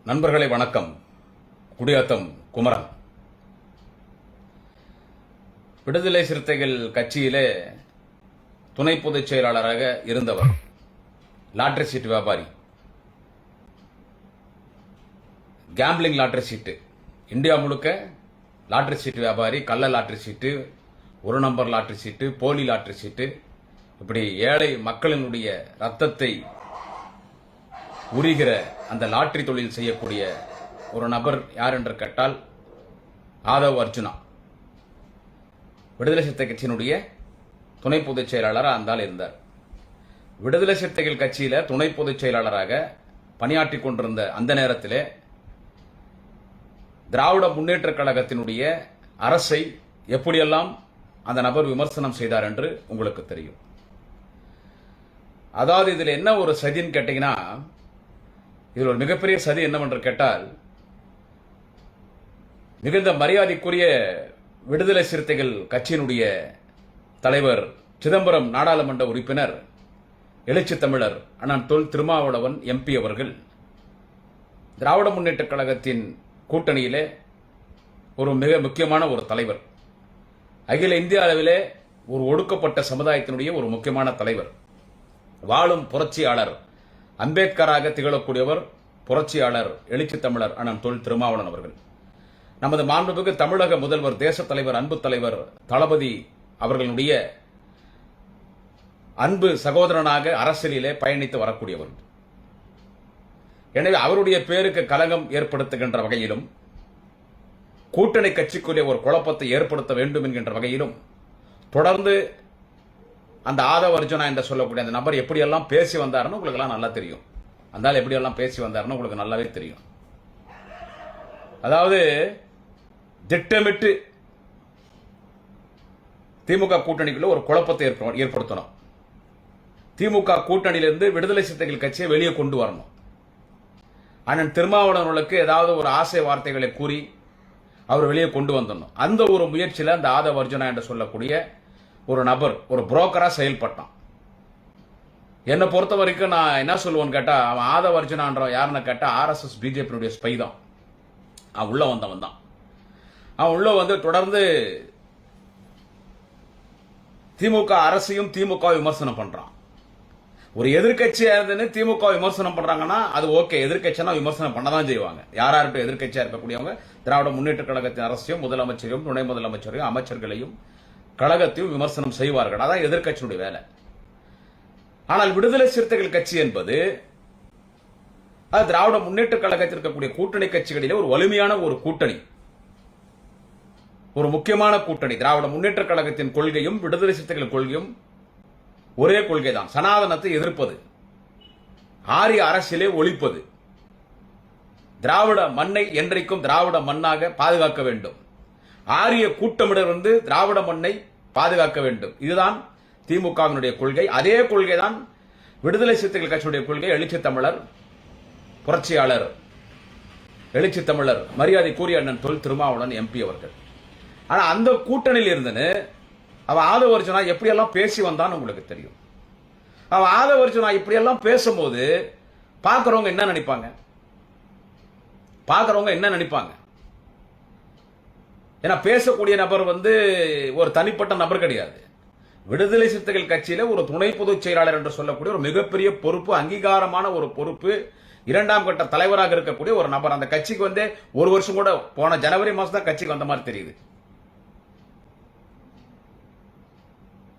நண்பர்களே வணக்கம். குடியாத்தம் குமரன். விடுதலை சிறுத்தைகள் கட்சியிலே துணை பொதுச் செயலாளராக இருந்தவர். லாட்டரி சீட்டு வியாபாரி, கேம்பிளிங் லாட்டரி சீட்டு, இந்தியா முழுக்க லாட்டரி சீட்டு வியாபாரி, கள்ள லாட்டரி சீட்டு, ஒரு நம்பர் லாட்டரி சீட்டு, போலி லாட்டரி சீட்டு, இப்படி ஏழை மக்களினுடைய ரத்தத்தை உரிகிற அந்த லாட்டரி தொழில் செய்யக்கூடிய ஒரு நபர் யார் என்று கேட்டால் ஆதவ் அர்ஜுனா. விடுதலை சிறுத்தை கட்சியினுடைய துணை பொதுச் செயலாளராக அந்த இருந்தார். விடுதலை சிறுத்தைகள் கட்சியில துணை பொதுச் செயலாளராக பணியாற்றிக் கொண்டிருந்த அந்த நேரத்திலே திராவிட முன்னேற்ற கழகத்தினுடைய அரசை எப்படியெல்லாம் அந்த நபர் விமர்சனம் செய்தார் என்று உங்களுக்கு தெரியும். அதாவது இதுல என்ன ஒரு சதின்னு கேட்டீங்கன்னா, இதில் ஒரு மிகப்பெரிய சதி என்னவென்று கேட்டால், மிகுந்த மரியாதைக்குரிய விடுதலை சிறுத்தைகள் கட்சியினுடைய தலைவர் சிதம்பரம் நாடாளுமன்ற உறுப்பினர் எழுச்சி தமிழர் அண்ணன் தொல் திருமாவளவன் எம்பி அவர்கள் திராவிட முன்னேற்ற கழகத்தின் கூட்டணியிலே ஒரு மிக முக்கியமான ஒரு தலைவர், அகில இந்திய அளவிலே ஒரு ஒடுக்கப்பட்ட சமுதாயத்தினுடைய ஒரு முக்கியமான தலைவர், வாழும் புரட்சியாளர், அம்பேத்கராக திகழக்கூடியவர், புரட்சியாளர் எழுச்சி தமிழர் அண்ணன் தொல் திருமாவளவன் அவர்கள். நமது மாண்புமிகு தமிழக முதல்வர், தேச தலைவர், அன்பு தலைவர் தளபதி அவர்களுடைய அன்பு சகோதரனாக அரசியலிலே பயணித்து வரக்கூடியவர். எனவே அவருடைய பேருக்கு கலங்கம் ஏற்படுத்துகின்ற வகையிலும், கூட்டணி கட்சிக்குள்ளே ஒரு குழப்பத்தை ஏற்படுத்த வேண்டும் என்கின்ற வகையிலும் தொடர்ந்து அந்த ஆதவ அர்ஜுனா என்று சொல்லக்கூடிய அந்த நபர் எப்படியெல்லாம் பேசி வந்தாருன்னு உங்களுக்கு எல்லாம் நல்லா தெரியும். அந்த எப்படியெல்லாம் பேசி வந்தாருன்னு உங்களுக்கு நல்லாவே தெரியும். அதாவது திட்டமிட்டு திமுக கூட்டணிக்குள்ள ஒரு குழப்பத்தை ஏற்படுத்தணும். திமுக கூட்டணியிலிருந்து விடுதலை சிறுத்தைகள் கட்சியை வெளியே கொண்டு வரணும். அண்ணன் திருமாவளவனுக்கு ஏதாவது ஒரு ஆசை வார்த்தைகளை கூறி அவர் வெளியே கொண்டு வந்துடணும். அந்த ஒரு முயற்சியில் அந்த ஆதவ அர்ஜுனா என்று சொல்லக்கூடிய ஒரு நபர் ஒரு புரோக்கரா செயல்பட்டான். என்னை பொறுத்த வரைக்கும் நான் என்ன சொல்லுவேன்னு கேட்டா, அவன் ஆதவ அர்ஜுனான்ற யாருன்னு கேட்டா RSS பிஜேபியுடைய ஸ்பை தான். அவன் உள்ள வந்தவன் தான். அவன் உள்ள வந்து தொடர்ந்து திமுக அரசையும் திமுக விமர்சனம் பண்றான். ஒரு எதிர்கட்சியா இருந்துன்னு திமுக விமர்சனம் பண்றாங்கன்னா அது ஓகே, எதிர்கட்சியா விமர்சனம் பண்ணதான் செய்வாங்க. யாராருக்கும் எதிர்கட்சியா இருக்கக்கூடியவங்க திராவிட முன்னேற்ற கழகத்தின் அரசையும், முதலமைச்சரையும், துணை முதலமைச்சரையும், அமைச்சர்களையும், கழகத்தையும் விமர்சனம் செய்வார்கள். அதான் எதிர்கட்சியினுடைய வேலை. ஆனால் விடுதலை சிறுத்தைகள் கட்சி என்பது அது திராவிட முன்னேற்ற கழகத்தில் இருக்கக்கூடிய கூட்டணி கட்சிகளிலே ஒரு வலிமையான ஒரு கூட்டணி, ஒரு முக்கியமான கூட்டணி. திராவிட முன்னேற்ற கழகத்தின் கொள்கையும் விடுதலை சிறுத்தைகள் கொள்கையும் ஒரே கொள்கை தான். சனாதனத்தை எதிர்ப்பது, ஆரிய அரசியலே ஒழிப்பது, திராவிட மண்ணை என்றைக்கும் திராவிட மண்ணாக பாதுகாக்க வேண்டும், ஆரிய கூட்டமிடர் வந்து திராவிட மண்ணை பாதுகாக்க வேண்டும். இதுதான் திமுகவினுடைய கொள்கை. அதே கொள்கை தான் விடுதலை சிறுத்தைகள் கட்சியுடைய கொள்கை. எழுச்சி தமிழர், புரட்சியாளர் எழுச்சி தமிழர் மரியாதைக்குரிய அண்ணன் தொல் திருமாவளவன் எம்பி அவர்கள். ஆனா அந்த கூட்டணியில் இருந்துன்னு அவன் ஆதவ அர்ஜுனா எப்படியெல்லாம் பேசி வந்தான்னு உங்களுக்கு தெரியும். அவன் ஆதவ அர்ஜுனா இப்படியெல்லாம் பேசும்போது பாக்குறவங்க என்ன நினைப்பாங்க? ஏன்னா பேசக்கூடிய நபர் வந்து ஒரு தனிப்பட்ட நபர் கிடையாது. விடுதலை சிறுத்தைகள் கட்சியில ஒரு துணை பொதுச் செயலாளர் என்று சொல்லக்கூடிய ஒரு மிகப்பெரிய பொறுப்பு, அங்கீகாரமான ஒரு பொறுப்பு, இரண்டாம் கட்ட தலைவராக இருக்கக்கூடிய ஒரு நபர். அந்த கட்சிக்கு வந்து ஒரு வருஷம் கூட, போன ஜனவரி மாசம் தான் கட்சிக்கு வந்த மாதிரி தெரியுது.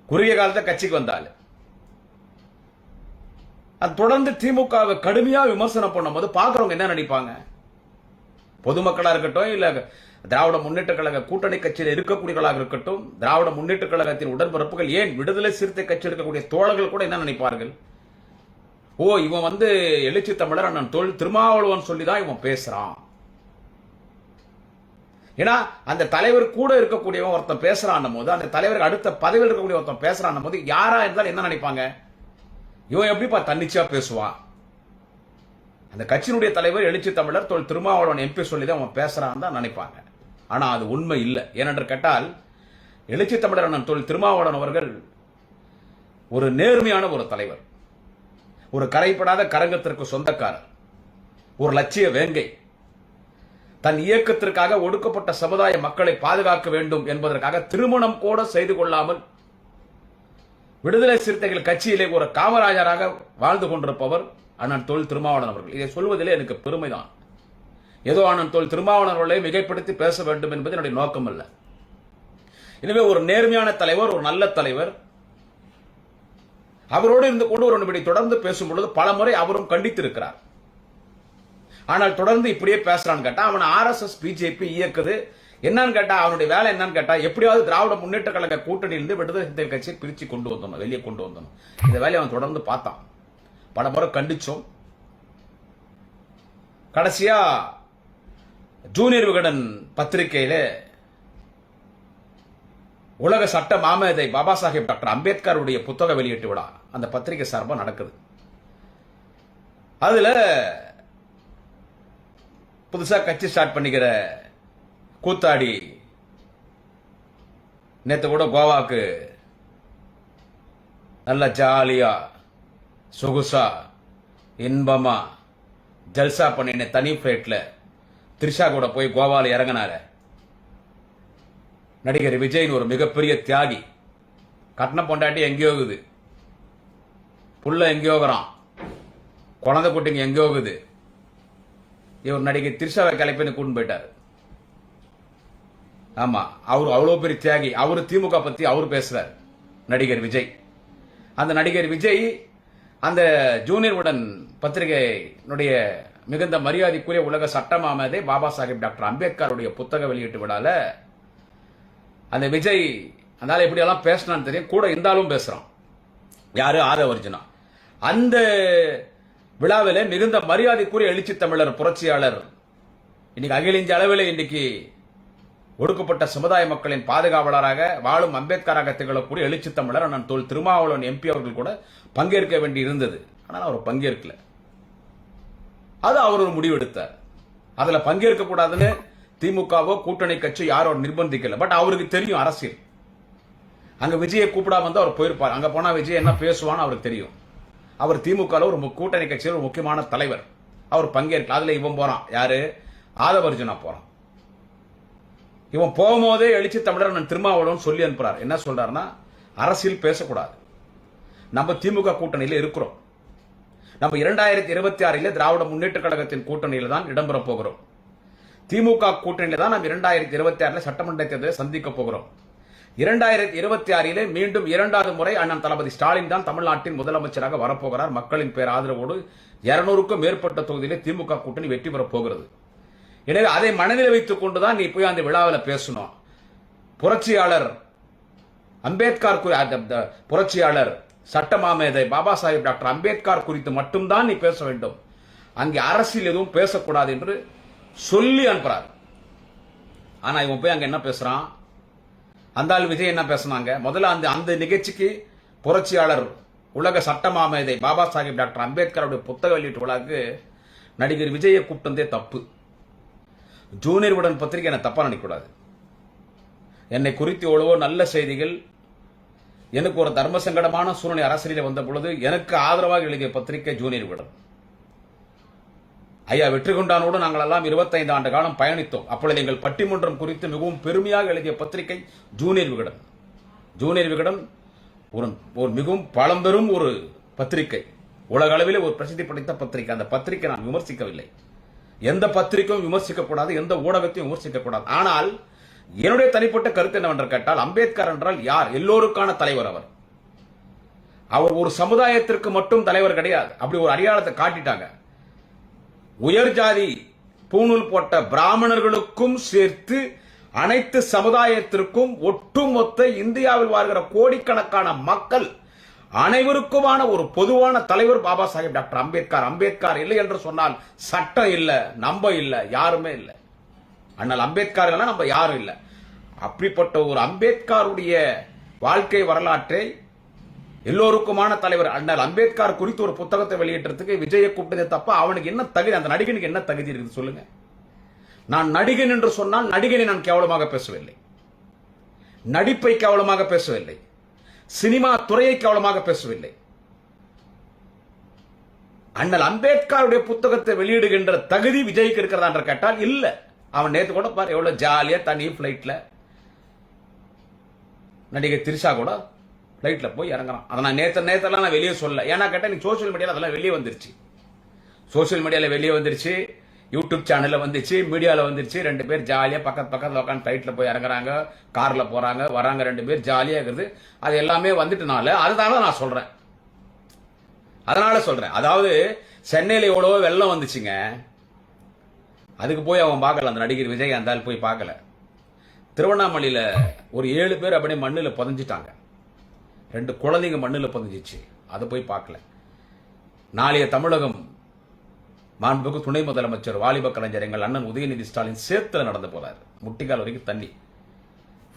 குறுகிய காலத்தை கட்சிக்கு வந்தாலும் தொடர்ந்து திமுகவை கடுமையா விமர்சனம் பண்ணும்போது பாக்குறவங்க என்ன நினைப்பாங்க? பொதுமக்களா இருக்கட்டும், இல்ல திராவிட முன்னேற்ற கழக கூட்டணி கட்சியில் இருக்கக்கூடியவர்களாக இருக்கட்டும், திராவிட முன்னேற்ற கழகத்தின் உடன்பிறப்புகள், ஏன் விடுதலை சிறுத்தை கட்சி இருக்கக்கூடிய தோழர்கள் கூட என்ன நினைப்பார்கள்? ஓ, இவன் வந்து எழுச்சி தமிழர் அண்ணன் தொல் திருமாவளவன் சொல்லிதான் இவன் பேசுறான். ஏன்னா அந்த தலைவர் கூட இருக்கக்கூடியவன் ஒருத்தன் பேசுறான் போது, அந்த தலைவருக்கு அடுத்த பதவியில் இருக்கக்கூடிய ஒருத்தன் பேசுறான் போது யாரா இருந்தாலும் என்ன நினைப்பாங்க? இவன் எப்படிப்பா தன்னிச்சையா பேசுவான்? அந்த கட்சியினுடைய தலைவர் எழுச்சி தமிழர் தொல் திருமாவளவன் எம்பி சொல்லிதான் அவன் பேசுறான் தான் நினைப்பாங்க. ஆனா அது உண்மை இல்லை. ஏனென்று கேட்டால், எழுச்சி தமிழர் அண்ணன் தொல் திருமாவளவன் அவர்கள் ஒரு நேர்மையான ஒரு தலைவர், ஒரு கரைப்படாத கரங்கத்திற்கு சொந்தக்காரர், ஒரு லட்சிய வேங்கை. தன் இயக்கத்திற்காக ஒடுக்கப்பட்ட சமுதாய மக்களை பாதுகாக்க வேண்டும் என்பதற்காக திருமணம் கூட செய்து கொள்ளாமல் விடுதலை சிறுத்தைகள் கட்சியிலே ஒரு காமராஜராக வாழ்ந்து கொண்டிருப்பவர் அண்ணன் தொல் திருமாவளவன் அவர்கள். இதை சொல்வதிலே எனக்கு பெருமைதான். ஏதோ அண்ணன் தொல் திருமாவளவன் அவர்களை மிகைப்படுத்தி பேச வேண்டும் என்பது என்னுடைய நோக்கம் அல்ல. எனவே ஒரு நேர்மையான தலைவர், ஒரு நல்ல தலைவர், அவரோடு இருந்து கொண்டு ஒரு நிமிடம் தொடர்ந்து பேசும் பொழுது பல முறை அவரும் கண்டித்திருக்கிறார். ஆனால் தொடர்ந்து இப்படியே பேசுறான்னு கேட்டா அவன் RSS பிஜேபி இயக்குது. என்னன்னு கேட்டா அவனுடைய வேலை என்னன்னு கேட்டா எப்படியாவது திராவிட முன்னேற்ற கழக கூட்டணியிலிருந்து விடுதலை சிறுத்தைகள் கட்சியை பிரிச்சு கொண்டு வந்தோம், வெளியே கொண்டு வந்தோம். இந்த வேலையை அவன் தொடர்ந்து பார்த்தான். பல முறை கண்டிச்சோம். கடைசியா ஜூனியர் விகடன் பத்திரிகையில உலக சட்ட மாமேதை பாபா சாஹேப் டாக்டர் அம்பேத்கருடைய புத்தக வெளியீட்டு விழா அந்த பத்திரிகை சார்பா நடக்குது. அதுல புதுசா கட்சி ஸ்டார்ட் பண்ணிக்கிற கூத்தாடி நேத்து கூட கோவாக்கு நல்ல ஜாலியா சொகுசா இன்பமா ஜல்சா பண்ணின தனி பிளைட்ல த்ரிஷா கூட போய் கோவால இறங்கினார நடிகர் விஜயின் ஒரு மிகப்பெரிய தியாகி. கட்டண பொண்டாட்டி எங்கேயோ இருக்குது, புள்ள எங்கேயோ இருக்கிறான், குழந்தை குட்டிங்க எங்கேயோ இருக்குது. இவர் நடிகை த்ரிஷாவை கிளப்பின்னு கூட்டு போயிட்டார். ஆமா, அவரு அவ்வளவு பெரிய தியாகி. அவரு திமுக பத்தி அவரு பேசுறார், நடிகர் விஜய். அந்த நடிகர் விஜய் அந்த ஜூனியர் உடன் பத்திரிகையினுடைய மிகுந்த மரியாதைக்குரிய உலக சட்ட மாமேதை பாபா சாஹேப் டாக்டர் அம்பேத்கருடைய புத்தக வெளியீட்டு விழால அந்த விஜய் அதனால எப்படி எல்லாம் பேசினான்னு தெரியும், கூட இருந்தாலும் பேசுறான். யாரு? ஆதவர்ஜுனா. அந்த விழாவில மிகுந்த மரியாதைக்குரிய எழுச்சி தமிழர் புரட்சியாளர், இன்னைக்கு அகில இந்திய அளவில் இன்னைக்கு ஒடுக்கப்பட்ட சமுதாய மக்களின் பாதுகாவலராக வாழும் அம்பேத்கராக திகழக்கூடிய எழுச்சி தமிழர் அண்ணன் தொல் திருமாவளவன் MP அவர்கள் கூட பங்கேற்க வேண்டி இருந்தது. ஆனால் அவர் பங்கேற்கல. அது அவர் ஒரு முடிவு எடுத்தார். அதுல பங்கேற்க கூடாதுன்னு திமுகவோ கூட்டணி கட்சி யாரோ நிர்பந்திக்கல. பட் அவருக்கு தெரியும் அரசியல். அங்க விஜயை கூப்பிடாம வந்து அவர் போயிருப்பார். அங்க போனா விஜய் என்ன பேசுவான்னு அவருக்கு தெரியும். அவர் திமுக ஒரு கூட்டணி கட்சியில் ஒரு முக்கியமான தலைவர். அவர் பங்கேற்கல. அதுல இவன் போறான். யாரு? ஆதவர்ஜுனா போறான். இவன் போகும்போதே எழுச்சி தமிழர் திருமாவளவன் சொல்லி அனுப்புறார். என்ன சொல்றாருன்னா, அரசியல் பேசக்கூடாது, நம்ம திமுக கூட்டணியில இருக்கிறோம், நம்ம 2026 திராவிட முன்னேற்ற கழகத்தின் கூட்டணியில தான் இடம்பெற போகிறோம், திமுக கூட்டணியில தான் நம்ம 2026 சட்டமன்ற தேர்தலை சந்திக்க போகிறோம், 2026 மீண்டும் 2வது முறை அண்ணன் தளபதி ஸ்டாலின் தான் தமிழ்நாட்டின் முதலமைச்சராக வரப்போகிறார். மக்களின் பேர் ஆதரவோடு 200க்கும் மேற்பட்ட தொகுதியிலே திமுக கூட்டணி வெற்றி பெறப் போகிறது. எனவே அதை மனதில் வைத்துக் கொண்டுதான் நீ போய் அந்த விழாவில் பேசணும். புரட்சியாளர் அம்பேத்கர், புரட்சியாளர் சட்ட மாமேதை பாபா சாஹேப் டாக்டர் அம்பேத்கர் குறித்து மட்டும்தான் நீ பேச வேண்டும், அங்கே அரசியல் எதுவும் பேசக்கூடாது என்று சொல்லி அனுப்புறார். ஆனா இவன் போய் அங்க என்ன பேசுறான்? அந்த ஆள் விஜய் என்ன பேசினாங்க? முதல்ல அந்த நிகழ்ச்சிக்கு புரட்சியாளர் உலக சட்ட மாமேதை பாபா சாஹேப் டாக்டர் அம்பேத்கருடைய புத்தக வெளியீட்டு விழாக்கு நடிகர் விஜயை கூப்பிட்டதே தப்பு. ஜூனியர் உடன் பத்திரிகை என்ன தப்பா நினைக்கூடாது. என்னை குறித்து எவ்வளவோ நல்ல செய்திகள், எனக்கு ஒரு தர்ம சங்கடமான சூழ்நிலை அரசியலில் வந்த பொழுது எனக்கு ஆதரவாக எழுதிய பத்திரிகை ஜூனியர் விகடன். ஐயா வெற்றி கொண்டானோடு நாங்கள் எல்லாம் 25 ஆண்டு காலம் பயணித்தோம். அப்பொழுது எங்கள் பட்டிமன்றம் குறித்து மிகவும் பெருமையாக எழுதிய பத்திரிகை ஜூனியர் விகடன். ஜூனியர் விகடன் ஒரு மிகவும் பழம்பெரும் ஒரு பத்திரிகை, உலக அளவில் ஒரு பிரசித்தி படைத்த பத்திரிகை. அந்த பத்திரிகை நான் விமர்சிக்கவில்லை, எந்த பத்திரிகையும் விமர்சிக்கக்கூடாது, எந்த ஊடகத்தையும் விமர்சிக்கக்கூடாது. ஆனால் என்னுடைய தனிப்பட்ட கருத்து என்னவென்று கேட்டால், அம்பேத்கர் என்றால் யார்? எல்லோருக்கான தலைவர். அவர் ஒரு சமுதாயத்திற்கு மட்டும் தலைவர் கிடையாது. அப்படி ஒரு அடையாளத்தை காட்டிட்டாங்க. உயர் ஜாதி பூணூல் போட்ட பிராமணர்களுக்கும் சேர்த்து அனைத்து சமுதாயத்திற்கும் ஒட்டுமொத்த இந்தியாவில் வாழ்கிற கோடிக்கணக்கான மக்கள் அனைவருக்குமான ஒரு பொதுவான தலைவர் பாபா சாஹேப் டாக்டர் அம்பேத்கர். அம்பேத்கர் இல்லை என்று சொன்னால் சட்டம் இல்ல, நம்ம இல்ல, யாருமே இல்லை. அண்ணல் அம்பேத்கர் இல்லைன்னா நம்ம யாரும் இல்லை. அப்படிப்பட்ட ஒரு அம்பேத்கருடைய வாழ்க்கை வரலாற்றை எல்லோருக்குமான தலைவர் அண்ணல் அம்பேத்கர் குறித்து ஒரு புத்தகத்தை வெளியிட்டதுக்கு விஜயை கூப்பிட்டதே தப்ப. அவனுக்கு என்ன தகுதி? அந்த நடிகனுக்கு என்ன தகுதி இருக்குது சொல்லுங்க. நான் நடிகன் என்று சொன்னால் நடிகனை நான் கேவலமாக பேசவில்லை, நடிப்பை கேவலமாக பேசவில்லை, சினிமா துறையை கேவலமாக பேசவில்லை. அண்ணல் அம்பேத்கருடைய புத்தகத்தை வெளியிடுகின்ற தகுதி விஜய்க்கு இருக்கிறதா என்று கேட்டால் இல்ல. அவன் நேத்து கூட பாரு எவ்வளவு ஜாலியா தனி பிளைட்ல நடிகை திரிஷா கூட பிளைட்ல போய் இறங்குறான். அதை நான் நேத்தெல்லாம் நான் வெளியே சொல்ல. ஏன்னா கேட்டா நீ சோசியல் மீடியால அதெல்லாம் வெளியே வந்துருச்சு. சோசியல் மீடியால வெளியே வந்துருச்சு, யூடியூப் சேனல்ல வந்துச்சு, மீடியால வந்துருச்சு. 2 பேர் ஜாலியா பக்கத்துல உட்காந்து பிளைட்ல போய் இறங்குறாங்க, கார்ல போறாங்க வராங்க, 2 பேர் ஜாலியா இருக்குது. அது எல்லாமே வந்துட்டனால அதனால நான் சொல்றேன். அதாவது சென்னையில எவ்வளவோ வெள்ளம் வந்துச்சுங்க, அதுக்கு போய் அவன் பார்க்கல. அந்த நடிகர் விஜய் அந்த போய் பார்க்கல. திருவண்ணாமலையில ஒரு 7 பேர் அப்படியே மண்ணில் புதைஞ்சிட்டாங்க. 2 குழந்தைங்க மண்ணில் புதைஞ்சிச்சு, அதை போய் பார்க்கல. நாளைய தமிழகம் மாண்புக்கு துணை முதலமைச்சர் வாலிப கலைஞர் எங்கள் அண்ணன் உதயநிதி ஸ்டாலின் சேத்துல நடந்து போறாரு. முட்டிக்கால் வரைக்கும் தண்ணி.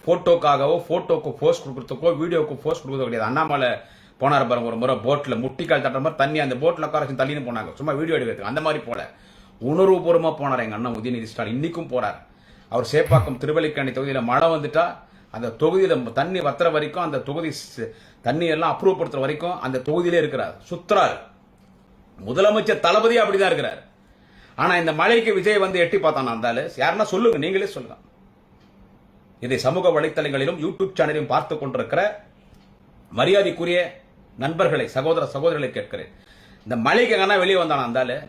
போட்டோக்காகவோ போட்டோக்கு போஸ்ட் கொடுக்கறதுக்கோ வீடியோக்கு போஸ்ட் கொடுக்கறதோ கிடையாது. அண்ணாமலை போனார் பாருங்க ஒரு முறை போட்ல முட்டிக்கால் தட்டுற மாதிரி தண்ணி அந்த போட்ல உட்கார தள்ளின்னு போனாங்க, சும்மா வீடியோ எடுக்கிறதுக்கு. அந்த மாதிரி போல உணர்வுபூர்வமா போனார் எங்க அண்ணன் உதயநிதி ஸ்டாலின். இன்னைக்கும் போறார். அவர் சேப்பாக்கம் திருவல்லிக்கேணி தொகுதியில மழை வந்துட்டா அந்த தொகுதியில தண்ணி வத்துற வரைக்கும், அந்த தொகுதி தண்ணி எல்லாம் அப்ரூவ் படுத்துற வரைக்கும் அந்த தொகுதியிலே இருக்கிறார், சுத்துறாரு. முதலமைச்சர் தளபதி அப்படிதான் இருக்கிறார். ஆனா இந்த மழைக்கு விஜய் வந்து எட்டி பார்த்தானா இருந்தாலும் யாருன்னா சொல்லுங்க, நீங்களே சொல்லுங்க. இதை சமூக வலைத்தளங்களிலும் யூடியூப் சேனலையும் பார்த்து கொண்டிருக்கிற மரியாதைக்குரிய நண்பர்களை, சகோதர சகோதரிகளை கேட்கிறேன். இந்த மழைக்கு எங்கன்னா வெளியே வந்தானா இருந்தாலும்,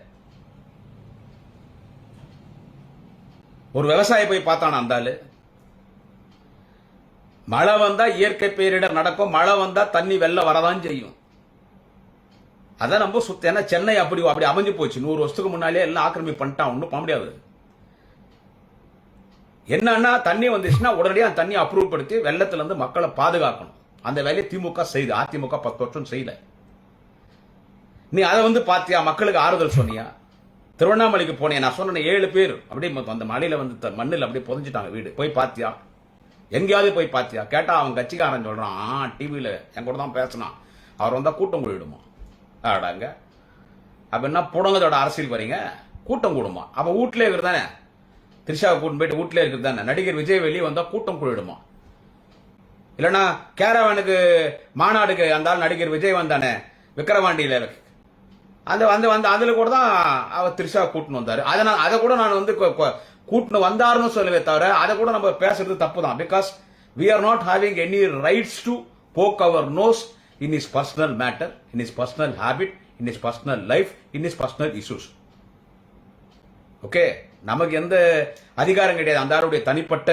ஒரு விவசாயி போய் பார்த்தானா இருந்தாலும், மழை வந்தா இயற்கை பேரிடர் நடக்கும், மழை வந்தா தண்ணி வெள்ளம் வரதான் செய்யும். அதான் நம்ம சுத்த. ஏன்னா சென்னை அப்படி அமைஞ்சு போச்சு. 100 வருஷத்துக்கு முன்னாலே எல்லாம் ஆக்கிரமிப்பு பண்ணிட்டான், ஒன்றும் பண்ண முடியாது. என்னன்னா தண்ணி வந்துச்சுன்னா உடனடியாக அந்த தண்ணி அப்ரூவ் படுத்தி வெள்ளத்துல இருந்து மக்களை பாதுகாக்கணும். அந்த வேலையை திமுக செய்து, அதிமுக 10 வருஷம் செய்யல. நீ அதை வந்து பாத்தியா? மக்களுக்கு ஆறுதல் சொன்னியா? திருவண்ணாமலைக்கு போனியா? நான் சொன்ன 7 பேர் அப்படியே அந்த மலையில வந்து மண்ணில் அப்படியே புதைஞ்சிட்டாங்க வீடு. போய் பாத்தியா? எங்கேயாவது போய் பாத்தியா? கேட்டா அவன் கட்சிக்காரன் சொல்றான், டிவியில என் கூட தான் பேசினான், அவர் வந்தா கூட்டம் கூடிடுமா ஆடாங்க. அப்ப என்ன புடங்கதோட அரசியல் வரீங்க? கூட்டம் கூடுமா? அப்ப வீட்டிலே இருக்கிறது தானே, திரிஷாவை கூட்டம் போயிட்டு வீட்டிலே இருக்கிறது தானே. நடிகர் விஜய் வெளியே வந்தா கூட்டம் கூடிடுமா? இல்லைன்னா கேரவானுக்கு மாநாடுக்கு அந்த நடிகர் விஜய் வந்தானே விக்கிரவாண்டியில, அந்த வந்து வந்து அதுல கூட தான் அவர் திரிஷா கூட்டின்னு வந்தாரு. அதை கூட நான் வந்து கூட்டின்னு வந்தாருன்னு சொல்லுவே தவிர அதை கூட நம்ம பேசுறது தப்பு தான். Because we are not having any rights to poke our nose in his personal matter, in his personal habit, in his personal life, in his personal issues. Okay, நமக்கு எந்த அதிகாரம் கிடையாது அந்த ஆளுடைய தனிப்பட்ட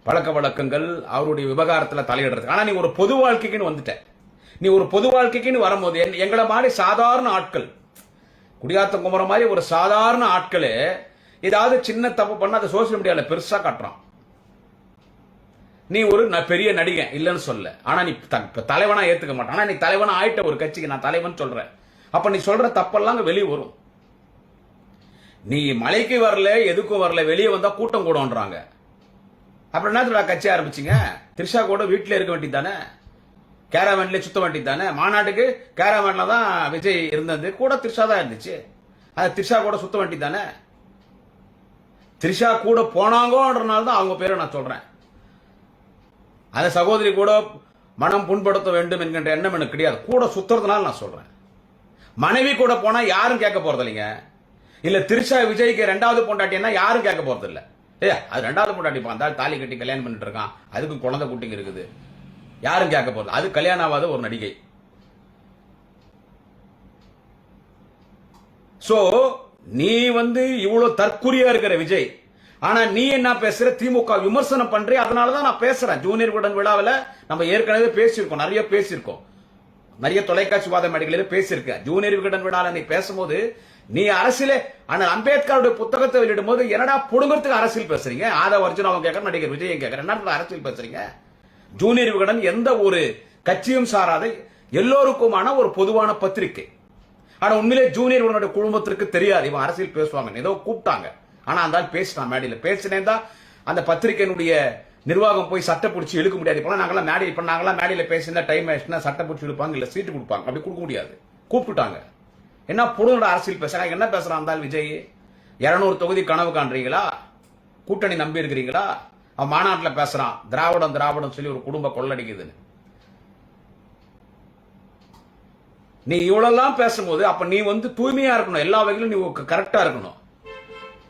பழக்க வழக்கங்கள், அவருடைய விவகாரத்தில் தலையிடுறது. ஆனா நீ ஒரு பொது வாழ்க்கைக்குன்னு வந்துட்ட. நீ ஒரு பொது வாழ்க்கைக்குன்னு வரும்போது எங்களை மாதிரி சாதாரண ஆட்கள், குடியாத்தம் குமர மாதிரி ஒரு சாதாரண ஆட்களே ஏதாவது சின்ன தப்பு பண்ண அதை சோசியல் மீடியால பெருசா காட்டுறான். நீ ஒரு பெரிய நடிகை இல்லைன்னு சொல்ல, ஆனா நீ தலைவனா ஏத்துக்க மாட்டான். ஆனா நீ தலைவனா ஆயிட்ட ஒரு கட்சிக்கு நான் தலைவன் சொல்றேன். அப்ப நீ சொல்ற தப்பெல்லாம் வெளியே வரும். நீ மலைக்கு வரல, எதுக்கும் வரல, வெளியே வந்தா கூட்டம் கூடன்றாங்க. அப்புறம் என்ன கட்சி ஆரம்பிச்சிங்க? திரிஷா கூட வீட்டிலே இருக்க வேண்டியது தானே, கேரவேன்ல சுத்த வேண்டியது தானே. மாநாட்டுக்கு கேரவேன்ல தான் விஜய் இருந்தது, கூட திரிஷா தான் இருந்துச்சு. அது திரிஷா கூட சுத்த வேண்டியது தானே. திரிஷா கூட போனாங்கன்றனால தான் அவங்க பேரை நான் சொல்றேன். அந்த சகோதரி கூட மனம் புண்படுத்த வேண்டும் என்கின்ற எண்ணம் எனக்கு கிடையாது. கூட சுத்துறதுனால நான் சொல்றேன். மனைவி கூட போனா யாரும் கேட்க போறது இல்லைங்க. இல்ல திரிஷா விஜய்க்கு 2வது பொண்டாட்டினா யாரும் கேட்க போறது இல்ல. அது 2வது பொண்டாட்டி பார்த்தால் தாலி கட்டி கல்யாணம் பண்ணிட்டு இருக்கான், அதுக்கு குழந்தை குட்டிங்க இருக்குது, யாரும் கேட்க போறது. அது கல்யாணம் ஆகாத ஒரு நடிகை. சோ நீ வந்து இவ்வளவு தற்குறியா இருக்கிற விஜய், ஆனா நீ என்ன பேசுற? திமுக விமர்சனம் பண்றே. அதனாலதான் நான் பேசுறேன். ஜூனியர் விகடன் விழாவில் நம்ம ஏற்கனவே பேசியிருக்கோம், நிறைய பேசியிருக்கோம், நிறைய தொலைக்காட்சி வாத மேடைகளில் பேசியிருக்க. ஜூனியர் விகடன் விழாவில் நீ பேசும்போது நீ அரசியலே அம்பேத்கருடைய புத்தகத்தை வெளியிடும் போது என்னடா புடுங்கிறதுக்கு அரசியல் பேசுறீங்க? ஆதவ அர்ஜுனாவும் கேட்கற, நடிகர் விஜயம் கேட்கற, என்ன அரசியல் பேசுறீங்க? ஜூனியர் விகடன் எந்த ஒரு கட்சியும் சாராத எல்லோருக்குமான ஒரு பொதுவான பத்திரிகை. ஆனா உண்மையிலே ஜூனியர் விகடனுடைய குழுமத்திற்கு தெரியாது இவன் அரசியல் பேசுவாங்க. ஏதோ கூப்பிட்டாங்க, ஆனா அந்த பேசினான் மேடையில். பேசினேன் தான் அந்த பத்திரிகையினுடைய நிர்வாகம் போய் சட்டை பிடிச்சி இழுக்க முடியாது. இப்ப நாங்களாம் மேடையில் பேசினா டைம் ஆயிடுச்சுன்னா சட்டை பிடிச்சி இழுப்பாங்க, இல்ல சீட்டு கொடுப்பாங்க. அப்படி கொடுக்க முடியாது. கூப்பிட்டுட்டாங்க. என்ன புடுங்கட அரசியல் பேசுறாங்க? என்ன பேசுறான் அந்த விஜய்? 200 தொகுதி கனவு காண்றீங்களா? கூட்டணி நம்பி இருக்கிறீங்களா? அவன் மாநாட்டில் பேசுறான் திராவிடம் சொல்லி ஒரு குடும்ப கொள்ளடிக்குதுன்னு. நீ இவ்வளவு பேசும்போது அப்ப நீ தூய்மையா இருக்கணும், எல்லா வகையிலும் நீ கரெக்டா இருக்கணும்.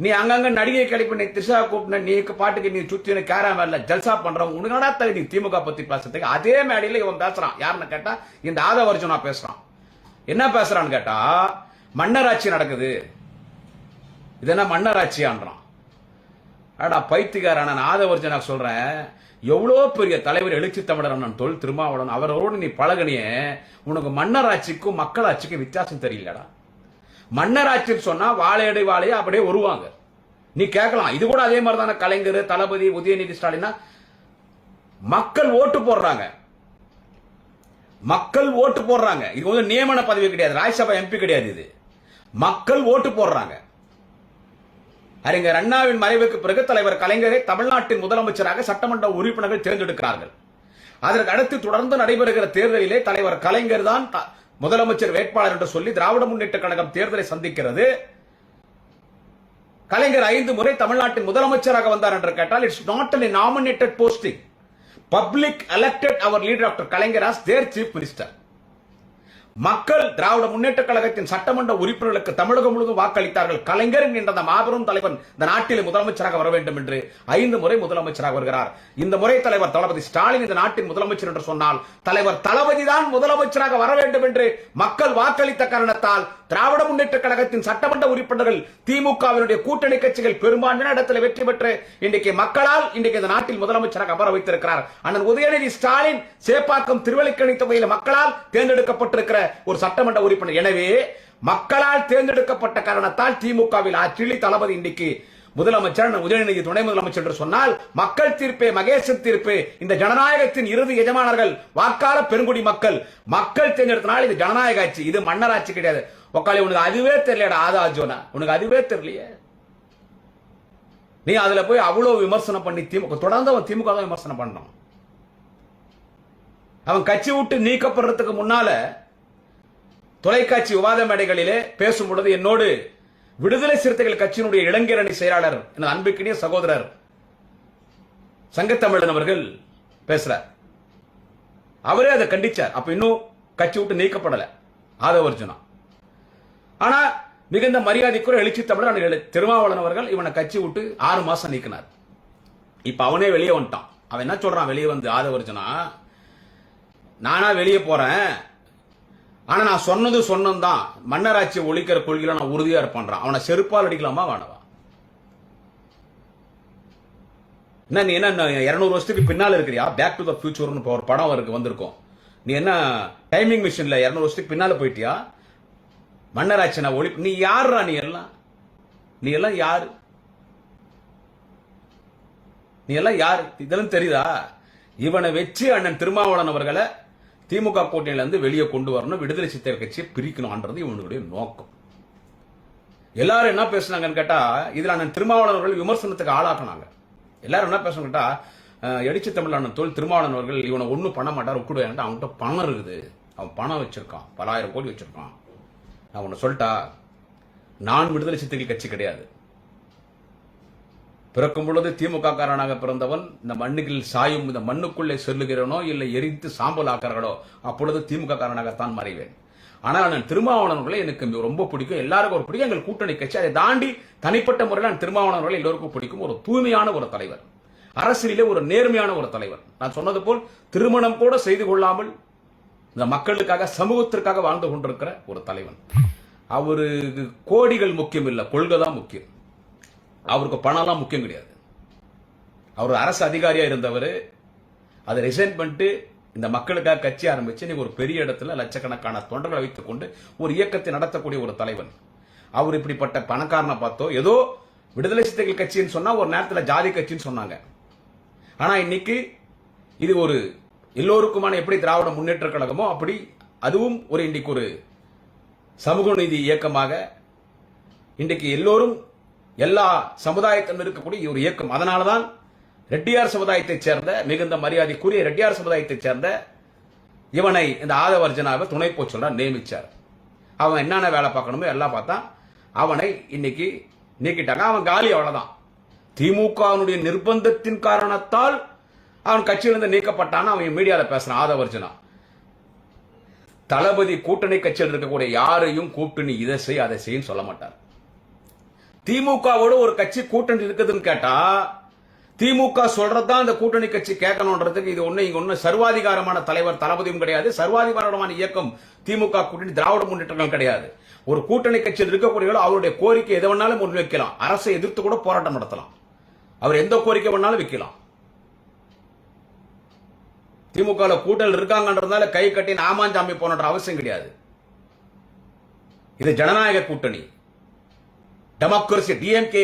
நீ அங்கங்க நடிகை கிளப்பி நீ திரிஷா கூப்பிட்டு நீ பாட்டுக்கு நீ சுத்தி கேராமல்ல ஜல்சா பண்றவங்க உனக்கு என்னடா தகுதி திமுக பத்தி பேசுறதுக்கு? அதே மேடையில இவன் பேசுறான். யாருன்னு கேட்டா இந்த ஆதவர்ஜுனா பேசுறான். என்ன பேசுறான்னு கேட்டா மன்னராட்சி நடக்குது, இது என்ன மன்னராட்சியான்றான். அடா பைத்தியக்காரன். நான் ஆதவர்ஜுனா சொல்றேன், எவ்வளோ பெரிய தலைவர் எழுச்சி தமிழர் அண்ணன் தொல் திருமாவளவன் அவரோடு நீ பழகனியே, உனக்கு மன்னராட்சிக்கும் மக்களாட்சிக்கும் வித்தியாசம் தெரியலடா. மன்னராட்சின்னு சொன்னா வாழையடை வாழையா அப்படியே வருவாங்க. நீ கேட்கலாம், இது கூட அதே மாதிரி தானே கலைஞர், தளபதி, உதயநிதி ஸ்டாலின் மக்கள் ஓட்டு போடுறாங்க. மக்கள் ஓட்டு போடுறாங்க. இது நியமன பதவி கிடையாது, ராஜ்யசபா எம்பி கிடையாது, இது மக்கள் ஓட்டு போடுறாங்க. அறிஞர் அண்ணாவின் மறைவுக்கு பிறகு தலைவர் கலைஞரை தமிழ்நாட்டின் முதலமைச்சராக சட்டமன்ற உறுப்பினர்கள் தேர்ந்தெடுக்கிறார்கள். அதற்கு அடுத்து தொடர்ந்து நடைபெறுகிற தேர்தலிலே தலைவர் கலைஞர் தான் முதலமைச்சர் வேட்பாளர் என்று சொல்லி திராவிட முன்னேற்ற கழகம் தேர்தலை சந்திக்கிறது. கலைஞர் 5 முறை தமிழ்நாட்டின் முதலமைச்சராக வந்தார் என்று கேட்டால் it's not a nominated posting. Public elected our leader Dr. Kalaignar as their chief minister. மக்கள் திராவிட முன்னேற்ற கழகத்தின் சட்டமன்ற உறுப்பினர்களுக்கு தமிழகம் முழுவதும் வாக்களித்தார்கள். கலைஞர் என்ற மாபெரும் தலைவன் இந்த நாட்டில் முதலமைச்சராக வர வேண்டும் என்று 5 முறை முதலமைச்சராக வருகிறார். இந்த முறை தலைவர் தளபதி ஸ்டாலின் இந்த நாட்டின் முதலமைச்சர் என்று சொன்னால் தலைவர் தளபதி தான் முதலமைச்சராக வர வேண்டும் என்று மக்கள் வாக்களித்த காரணத்தால் திராவிட முன்னேற்ற கழகத்தின் சட்டமன்ற உறுப்பினர்கள் திமுகவினுடைய கூட்டணி கட்சிகள் பெரும்பான்மையான இடத்தில் வெற்றி பெற்று இன்றைக்கு மக்களால் இன்றைக்கு இந்த நாட்டில் முதலமைச்சராக அமர வைத்திருக்கிறார். அண்ணன் உதயநிதி ஸ்டாலின் சேப்பாக்கம் திருவல்லிக்கேணி தொகுதியில் மக்களால் தேர்ந்தெடுக்கப்பட்டிருக்கிற ஒரு சட்டமன்ற உறுப்பினர். எனவே மக்களால் தேர்ந்தெடுக்கப்பட்ட காரணத்தால் திமுகவில் ஆட்சியில் தளபதி இன்றைக்கு முதலமைச்சர், உதயநிதி துணை முதலமைச்சர் என்று சொன்னால் மக்கள் தீர்ப்பே மகேசன் தீர்ப்பு. இந்த ஜனநாயகத்தின் இறுதி எஜமானர்கள் வாக்காள பெருங்குடி மக்கள். மக்கள் தேர்ந்தெடுத்தனால் இது ஜனநாயக ஆட்சி, இது மன்னர் ஆட்சி கிடையாது. உக்காளி உனக்கு அதுவே தெரியலடா ஆதாஜோனா, உனக்கு அதுவே தெரியலையே. நீ அதுல போய் அவ்வளவு விமர்சனம் பண்ணி திமுக தொடர்ந்து அவன் திமுக தான் விமர்சனம் பண்ணான். அவன் கட்சி விட்டு நீக்கப்படுறதுக்கு முன்னால தொலைக்காட்சி விவாத மேடைகளிலே பேசும் பொழுது என்னோடு விடுதலை சிறுத்தைகள் கட்சியினுடைய இளைஞரணி செயலாளர் எனது அன்புக்கினிய சகோதரர் சங்கத்தமிழன் அவர்கள் பேசுறார். அவரே அதை கண்டிச்சார். அப்ப இன்னும் கட்சி விட்டு நீக்கப்படல ஆதவர்ஜுனா. ஆனா மிகுந்த மரியாதைக்குரிய எழுச்சி தமிழர் திருமாவளவன் அவர்கள் இவனை கட்சி விட்டு 6 மாசம் நீக்கினார். இப்ப அவனே வெளியே வந்துட்டான். அவன் என்ன சொல்றான் வெளியே வந்து, ஆதவர்ஜுனா நானா வெளியே போறேன், ஆனா நான் சொன்னது சொன்னதான் மன்னராட்சியை ஒழிக்கிற கொள்கையில நான் உறுதியா இருப்பான். அவனை செருப்பால் அடிக்கலாமா வேணவா? என்ன நீ என்ன 200 வருஷத்துக்கு பின்னால இருக்கிறியா? பேக் டு த ஃபியூச்சர்னு ஒரு படம் வந்திருக்கும். நீ என்ன டைமிங் மிஷின்ல 200 வருஷத்துக்கு பின்னால போயிட்டியா? மன்னராட்சி நான் ஒழிப்பு. நீ யாருடா? நீ எல்லாம் யாரு? நீ எல்லாம் யாரு? இதெல்லாம் தெரியுதா? இவனை வச்சு அண்ணன் திருமாவளவன் அவர்களை திமுக கூட்டணியில இருந்து வெளியே கொண்டு வரணும், விடுதலை சிறுத்தைகள் கட்சியை பிரிக்கணும்ன்றது இவனுடைய நோக்கம். எல்லாரும் என்ன பேசுனாங்கன்னு கேட்டா, இதுல அண்ணன் திருமாவளவன் அவர்கள் விமர்சனத்துக்கு ஆளாக்குனாங்க. எல்லாரும் என்ன பேசணும் கேட்டா, எழுச்சி தமிழ் அண்ணன் தொல் திருமாவளவன் அவர்கள் இவனை ஒன்னும் பண்ண மாட்டார், விட்டுடுவேன். அவன்கிட்ட பணம் இருக்குது, அவன் பணம் வச்சிருக்கான், பல ஆயிரம் கோடி வச்சிருக்கான். நான் உன்னை சொல்லிட்டா, நான் விடுதலை சிறுத்தைகள் கட்சி கிடையாது. பிறக்கும் பொழுது திமுக காரனாக பிறந்தவன் இந்த மண்ணுக்குள் சாயும், இந்த மண்ணுக்குள்ளே செல்லுகிறனோ இல்லை எரித்து சாம்பல் ஆக்கிறார்களோ அப்பொழுது திமுக காரனாகத்தான் மறைவேன். ஆனால் நான் திருமாவளவர்களை எனக்கு ரொம்ப பிடிக்கும், எல்லாருக்கும் ஒரு பிடிக்கும், எங்கள் கூட்டணி கட்சி. அதை தாண்டி தனிப்பட்ட முறையில் நான் திருமாவளவர்களை எல்லோருக்கும் பிடிக்கும். ஒரு தூய்மையான ஒரு தலைவர், அரசியலிலே ஒரு நேர்மையான ஒரு தலைவர். நான் சொன்னது போல் திருமணம் கூட செய்து கொள்ளாமல் இந்த மக்களுக்காக சமூகத்திற்காக வாழ்ந்து கொண்டிருக்கிற ஒரு தலைவன். அவருக்கு கோடிகள் முக்கியம் இல்லை, கொள்கை தான் முக்கியம். அவருக்கு பணம்லாம் முக்கியம் கிடையாது. அவர் அரசு அதிகாரியா இருந்தவர், அதை ரிசைன் பண்ணிட்டு இந்த மக்களுக்காக கட்சி ஆரம்பிச்சு நீ ஒரு பெரிய இடத்துல லட்சக்கணக்கான தொண்டர்களை வைத்துக் கொண்டு ஒரு இயக்கத்தை நடத்தக்கூடிய ஒரு தலைவன். அவர் இப்படிப்பட்ட பணக்காரனை பார்த்தோ ஏதோ விடுதலை சிறுத்தைகள் கட்சின்னு சொன்னா ஒரு நேரத்தில் ஜாதி கட்சின்னு சொன்னாங்க. ஆனா இன்னைக்கு இது ஒரு எல்லோருக்குமான எப்படி திராவிட முன்னேற்ற கழகமோ அப்படி அதுவும் ஒரு இன்றைக்கு ஒரு சமூக நீதி இயக்கமாக இன்றைக்கு எல்லோரும் எல்லா சமுதாயத்திலும் இருக்கக்கூடிய ஒரு இயக்கம். அதனாலதான் ரெட்டியார் சமுதாயத்தைச் சேர்ந்த மிகுந்த மரியாதைக்குரிய ரெட்டியார் சமுதாயத்தைச் சேர்ந்த இவனை இந்த ஆதவர்ஜனாவை துணை போச்சொல்ல நியமிச்சார். அவன் என்னென்ன வேலை பார்க்கணுமோ எல்லாம் பார்த்தா அவனை இன்னைக்கு நீக்கிட்டாங்க. அவன் காலி, அவ்வளவுதான். திமுகவினுடைய நிர்பந்தத்தின் காரணத்தால் அவன் கட்சியிலிருந்து நீக்கப்பட்டான். அவன் மீடியாவில் பேசுறான் ஆதவர்ஜனா. தளபதி கூட்டணி கட்சியில் இருக்கக்கூடிய யாரையும் கூப்பிட்டு நீ இதை செய் அதை செய்யும் சொல்ல மாட்டார். திமுகவோடு ஒரு கட்சி கூட்டணி இருக்குதுன்னு கேட்டா திமுக சொல்றதுதான் அந்த கூட்டணி கட்சி கேட்கணும்ன்றதுக்கு இது இங்க ஒண்ணு சர்வாதிகாரமான தலைவர் தளபதியும் கிடையாது, சர்வாதிகாரமான இயக்கம் திமுக கூட்டணி திராவிட முன்னேற்றங்கள் கிடையாது. ஒரு கூட்டணி கட்சியில் இருக்கக்கூடியவர்கள் அவருடைய கோரிக்கை எதை வேணாலும் முன்வைக்கலாம், அரசை எதிர்த்து கூட போராட்டம் நடத்தலாம், அவர் எந்த கோரிக்கை வேணாலும் வைக்கலாம். திமுக கூட்டல் இருக்காங்கன்றதுனால கை கட்டி நாமாஞ்சாமி போன்ற அவசியம் கிடையாது. இது ஜனநாயக கூட்டணி, டெமோக்ரசி, டிஎம்கே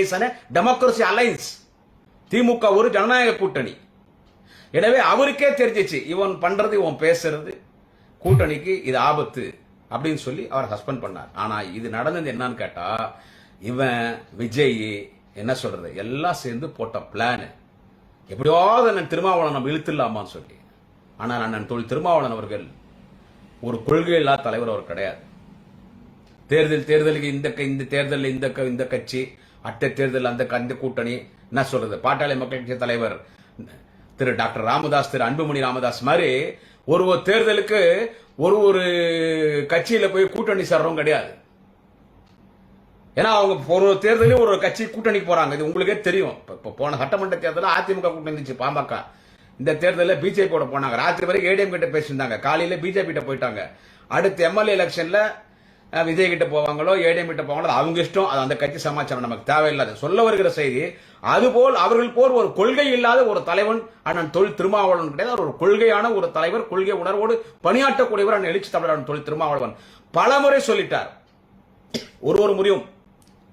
டெமோக்ரசி அலைன்ஸ். திமுக ஒரு ஜனநாயக கூட்டணி. எனவே அவருக்கே தெரிஞ்சிச்சு இவன் பண்றது இவன் பேசுறது கூட்டணிக்கு இது ஆபத்து அப்படின்னு சொல்லி அவர் சஸ்பெண்ட் பண்ணார். ஆனா இது நடந்தது என்னன்னு கேட்டா இவன் விஜய் என்ன சொல்றது எல்லாம் சேர்ந்து போட்ட பிளான், எப்படியாவது அண்ணன் திருமாவளவன் நம்ம இழுத்துடலாமான்னு சொல்லி. ஆனால் அண்ணன் திருமாவளவன் அவர்கள் ஒரு கொள்கை இல்லாத தலைவர் அவர் கிடையாது. தேர்தலுக்கு இந்த தேர்தலில் இந்த கட்சி, அட்டை தேர்தல் அந்த கூட்டணி, என்ன சொல்றது பாட்டாளி மக்கள் கட்சி தலைவர் திரு டாக்டர் ராமதாஸ், திரு அன்புமணி ராமதாஸ் மாதிரி ஒரு தேர்தலுக்கு ஒரு கட்சியில போய் கூட்டணி சேர்றவங்க கிடையாது. ஏன்னா அவங்க ஒரு தேர்தலையும் ஒரு கட்சி கூட்டணிக்கு போறாங்க. இது உங்களுக்கே தெரியும். போன சட்டமன்ற தேர்தலில் அதிமுக கூட்டணி இருந்துச்சு, பாமக. இந்த தேர்தலில் பிஜேபியோட போனாங்க. ராத்திரி வரைக்கும் ஏடிஎம் கிட்ட பேசியிருந்தாங்க, காலையில பிஜேபி கிட்ட போயிட்டாங்க. அடுத்த எம்எல்ஏ எலெக்ஷன்ல விஜய் கிட்ட போவாங்களோ ஏடிஎம் கிட்ட போவாங்களோ அவங்க இஷ்டம், அது அந்த கட்சி சமாச்சாரம் நமக்கு தேவையில்லாத சொல்ல வருகிற செய்தி. அதுபோல் அவர்கள் போல் ஒரு கொள்கை இல்லாத ஒரு தலைவன் அண்ணன் திருமாவளவன் கிடையாது. ஒரு கொள்கையான ஒரு தலைவர், கொள்கை உணர்வோடு பணியாற்றக்கூடியவர் அண்ணன் எழுச்சி தமிழர் அண்ணன் திருமாவளவன் பலமுறை சொல்லிட்டார். ஒரு முறையும்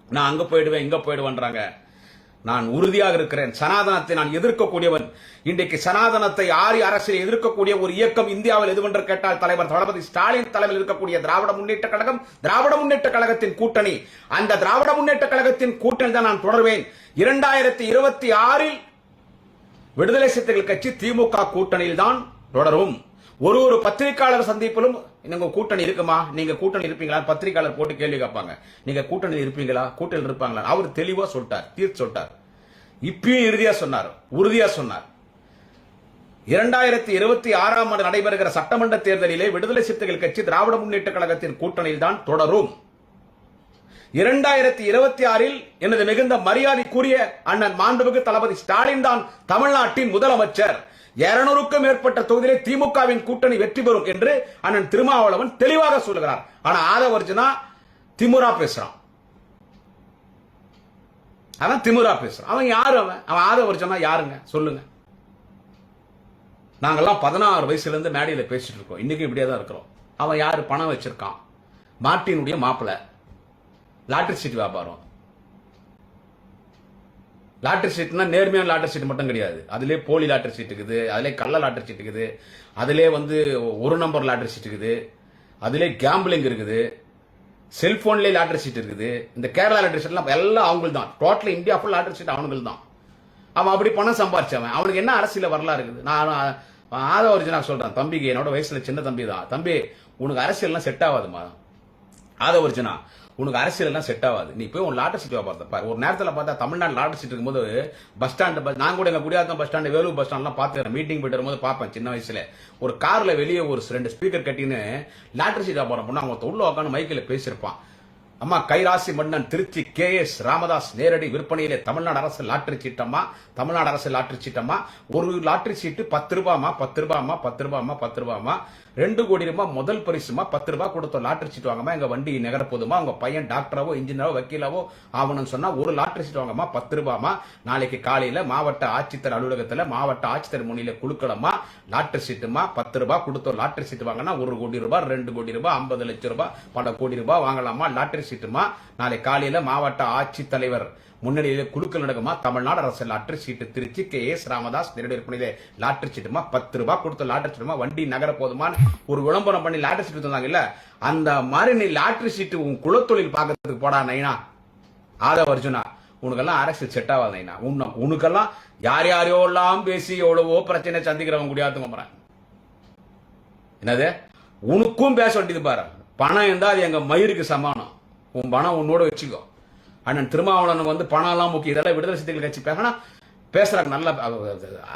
நான் அங்க போயிடுவேன் இங்க போயிடுவேன்றாங்க. நான் உறுதியாக இருக்கிறேன், சனாதனத்தை நான் எதிர்க்கக்கூடியவன். இன்றைக்கு சனாதனத்தை ஆரிய அரசியல் எதிர்க்கக்கூடிய ஒரு இயக்கம் இந்தியாவில் எதுவென்று கேட்டால் தலைவர் தளபதி ஸ்டாலின் தலைமையில் இருக்கக்கூடிய திராவிட முன்னேற்ற கழகம், திராவிட முன்னேற்ற கழகத்தின் கூட்டணி. அந்த திராவிட முன்னேற்ற கழகத்தின் கூட்டணி தான் நான் தொடர்வேன். 2026 விடுதலை சிறுத்தைகள் கட்சி திமுக கூட்டணியில் தான் தொடரும். ஒரு பத்திரிகையாளர் சந்திப்பிலும் நீங்க கூட்டணி இருக்குமா, நீங்க கூட்டணி இருப்பீங்களா, பத்திரிகையாளர் போட்டு கேள்வி கேட்பாங்க. நீங்க கூட்டணி இருப்பீங்களா, கூட்டணி இருப்பாங்களா, அவர் தெளிவா சொல்லிட்டார், தீர்த்து சொல்லிட்டார். இப்பயும் இறுதியா சொன்னார், உறுதியா சொன்னார். 2026 ஆண்டு நடைபெறுகிற சட்டமன்ற தேர்தலிலே விடுதலை சிறுத்தைகள் கட்சி திராவிட முன்னேற்ற கழகத்தின் கூட்டணியில் தான் தொடரும். 2026 எனது மிகுந்த மரியாதைக்குரிய அண்ணன் மாண்புமிகு தளபதி ஸ்டாலின் தான் தமிழ்நாட்டின் முதலமைச்சர். 200க்கும் மேற்பட்ட தொகுதியிலே திமுகவின் கூட்டணி வெற்றி பெறும் என்று அண்ணன் திருமாவளவன் தெளிவாக சொல்லுகிறார். ஆனா ஆதவர்ஜனா திமுரா பேசுறான். அவன் திமுரா பேசுறான். அவன் யாரு? அவன் ஆதவர்ஜனா யாருங்க சொல்லுங்க. நாங்கெல்லாம் 16 வயசுல இருந்து மேடையில பேசிட்டு இருக்கோம், இன்னைக்கு இப்படியே தான் இருக்கிறோம். அவன் யாரு? பணம் வச்சிருக்கான், மார்ட்டினுடைய மாப்பிள்ள, லாட்டரி சீட் வியாபாரம். லாட்டரி சீட்னா நேர்மையான லாட்டரி சீட் மட்டும் கிடையாது, அதுலேயே போலி லாட்டரி சீட் இருக்குது, அதுலேயே கள்ள லாட்டரி சீட் இருக்குது, அதுலேயே ஒரு நம்பர் லாட்டரி சீட் இருக்குது, அதுலேயே கேம்பிளிங் இருக்குது, செல்போன்லேயே லாட்டரி சீட் இருக்குது. இந்த கேரளா லாட்டரி சீட்லாம் எல்லாம் அவங்களுக்கு தான். Total India full lottery seat அவனுங்களுக்கு தான். அவன் அப்படி பணம் சம்பாரிச்சவன். அவனுக்கு என்ன அரசியல வரலாறு இருக்குது? நான் ஆதவர்ஜனா சொல்றேன், தம்பிக்கு என்னோட வயசுல சின்ன தம்பி தான். தம்பி உனக்கு அரசியல்லாம் செட் ஆகாதுமா, ஆதவர்ஜனா உனக்கு அரசியல் எல்லாம் செட் ஆகாது. நீ போய் உன் லாட்டரி சீட் பார்த்த பாரு. ஒரு நேரத்தில் பார்த்தா தமிழ்நாடு லாட்டரி சீட் இருக்கும்போது பஸ் ஸ்டாண்டு, நான் கூட எங்க Gudiyatham bus stand, Vellore bus ஸ்டாண்ட்லாம் பார்த்து மீட்டிங் போயிட்டு வரும்போது பார்ப்பேன். சின்ன வயசுல ஒரு கார்ல வெளியே ஒரு 2 ஸ்பீக்கர் கட்டின்னு லாட்டரி சீட் வியாபாரம் பண்ண அவங்க உள்ள உட்காந்து மைக்கில் பேசியிருப்பான். அம்மா கைராசி மன்னன் திருச்சி KS ராமதாஸ் நேரடி விற்பனையிலே தமிழ்நாடு அரசு லாட்டரி சீட்டம்மா, தமிழ்நாடு அரசு லாட்டரி சீட்டம்மா. ஒரு லாட்டரி சீட்டு 10 ரூபாமா, 10 ரூபாமா, 10 ரூபாமா, 10 ரூபாமா. 2 கோடி ரூபாய் முதல் பரிசுமா. 10 ரூபாய் கொடுத்த லாட்டரி சீட் வாங்கம்மா, எங்க வண்டி நகர போதுமா, உங்க பையன் டாக்டராவோ இன்ஜினியரோ வக்கீலாவோ ஆகணும்னு சொன்னா ஒரு லாட்டரி சீட் வாங்கம்மா, 10 ரூபாமா. நாளைக்கு காலையில மாவட்ட ஆட்சித்தர் அலுவலகத்துல மாவட்ட ஆட்சித்தர் முன்னில குழுக்களமா லாட்டரி சீட்டுமா. 10 ரூபாய் கொடுத்த லாட்டரி சீட் வாங்கினா 1 கோடி ரூபாய், 2 கோடி ரூபாய், 50 லட்சம் ரூபாய், பல கோடி ரூபாய் வாங்கலாமா லாட்டரி சீட்டுமா. நாளை காலையில மாவட்ட ஆட்சித்தலைவர் முன்னணியிலே குழுக்கள் நடக்குமா. தமிழ்நாடு அரசு லாட்டரி சீட்டு திருச்சி KS ராமதாஸ் நேரடி விற்பனையிலே லாட்டரி சீட்டுமா. 10 ரூபாய் கொடுத்த லாட்டரி சீட்டுமா, வண்டி நகர போதுமான்னு ஒரு விளம்பரம் பண்ணி லாட்டரி சீட்டு தந்தாங்க இல்ல. அந்த மாதிரி நீ லாட்டரி சீட்டு உன் குலத்தொழில் பார்க்கறதுக்கு போடா நைனா. ஆதவர்ஜுனா உனக்கெல்லாம் அரசியல் செட் ஆகாது நைனா. உனக்கெல்லாம் யாரையோ எல்லாம் பேசி எவ்வளவோ பிரச்சனை சந்திக்கிறவங்க முடியாதுங்க. என்னது உனக்கும் பேச வேண்டியது பாரு. பணம் இருந்தா அது எங்க மயிருக்கு சமானம். உன் பணம் உன்னோட வச்சுக்கோ. அண்ணன் திருமாவளவன் பணம் எல்லாம் முக்கியம். இதெல்லாம் விடுதலை சிறுத்தைகள் கட்சி பேசுறாங்க நல்லா.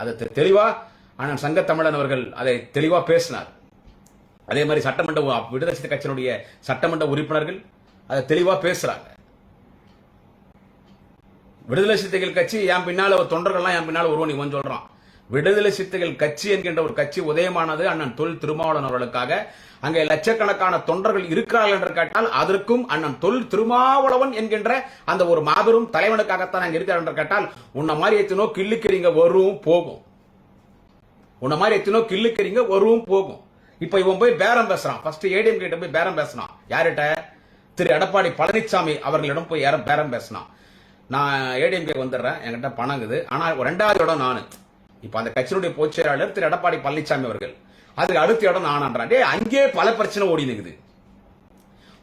அதை தெளிவா அண்ணன் சங்க தமிழன் அவர்கள் அதை தெளிவா பேசினார். அதே மாதிரி சட்டமன்ற விடுதலை சிறுத்தை கட்சியினுடைய சட்டமன்ற உறுப்பினர்கள் அதை தெளிவா பேசுறாங்க. விடுதலை சிறுத்தைகள் கட்சி என் பின்னால ஒரு தொண்டர்கள்லாம் என் பின்னால ஒருவன் இவன் சொல்றான். விடுதலை சிறுத்தைகள் கட்சி என்கின்ற ஒரு கட்சி உதயமானது அண்ணன் தொல் திருமாவளவன் அவர்களுக்காக. அங்கே லட்சக்கணக்கான தொண்டர்கள் இருக்கிறார்கள் என்று கேட்டால் அதற்கும் அண்ணன் தொல் திருமாவளவன் என்கின்ற அந்த ஒரு மாபெரும் தலைவனுக்காகத்தான் அங்க இருக்கிறார் என்று கேட்டால் உன்ன மாதிரி எத்தனோ கிள்ளுக்கிறீங்க வரும் போகும். உன்ன மாதிரி எத்தனோ கிள்ளுக்கிறீங்க வரும் போகும். இப்ப இவன் போய் பேரம் பேசுறான். ஃபர்ஸ்ட் ஏடிஎம் கிட்ட போய் பேரம் பேசினான். யார்கிட்ட? திரு எடப்பாடி பழனிசாமி அவர்களிடம் போய் பேரம் பேசினான். நான் ஏடிஎம்கே வந்துடுறேன், என்கிட்ட பணங்குது, ஆனா ரெண்டாவது இடம் நானு. இப்ப அந்த கட்சியினுடைய பொதுச் செயலாளர் திரு எடப்பாடி பழனிசாமி அவர்கள், அதுக்கு அடுத்த இடம் நானான்றான். அங்கே பல பிரச்சனை ஓடி நிக்குது.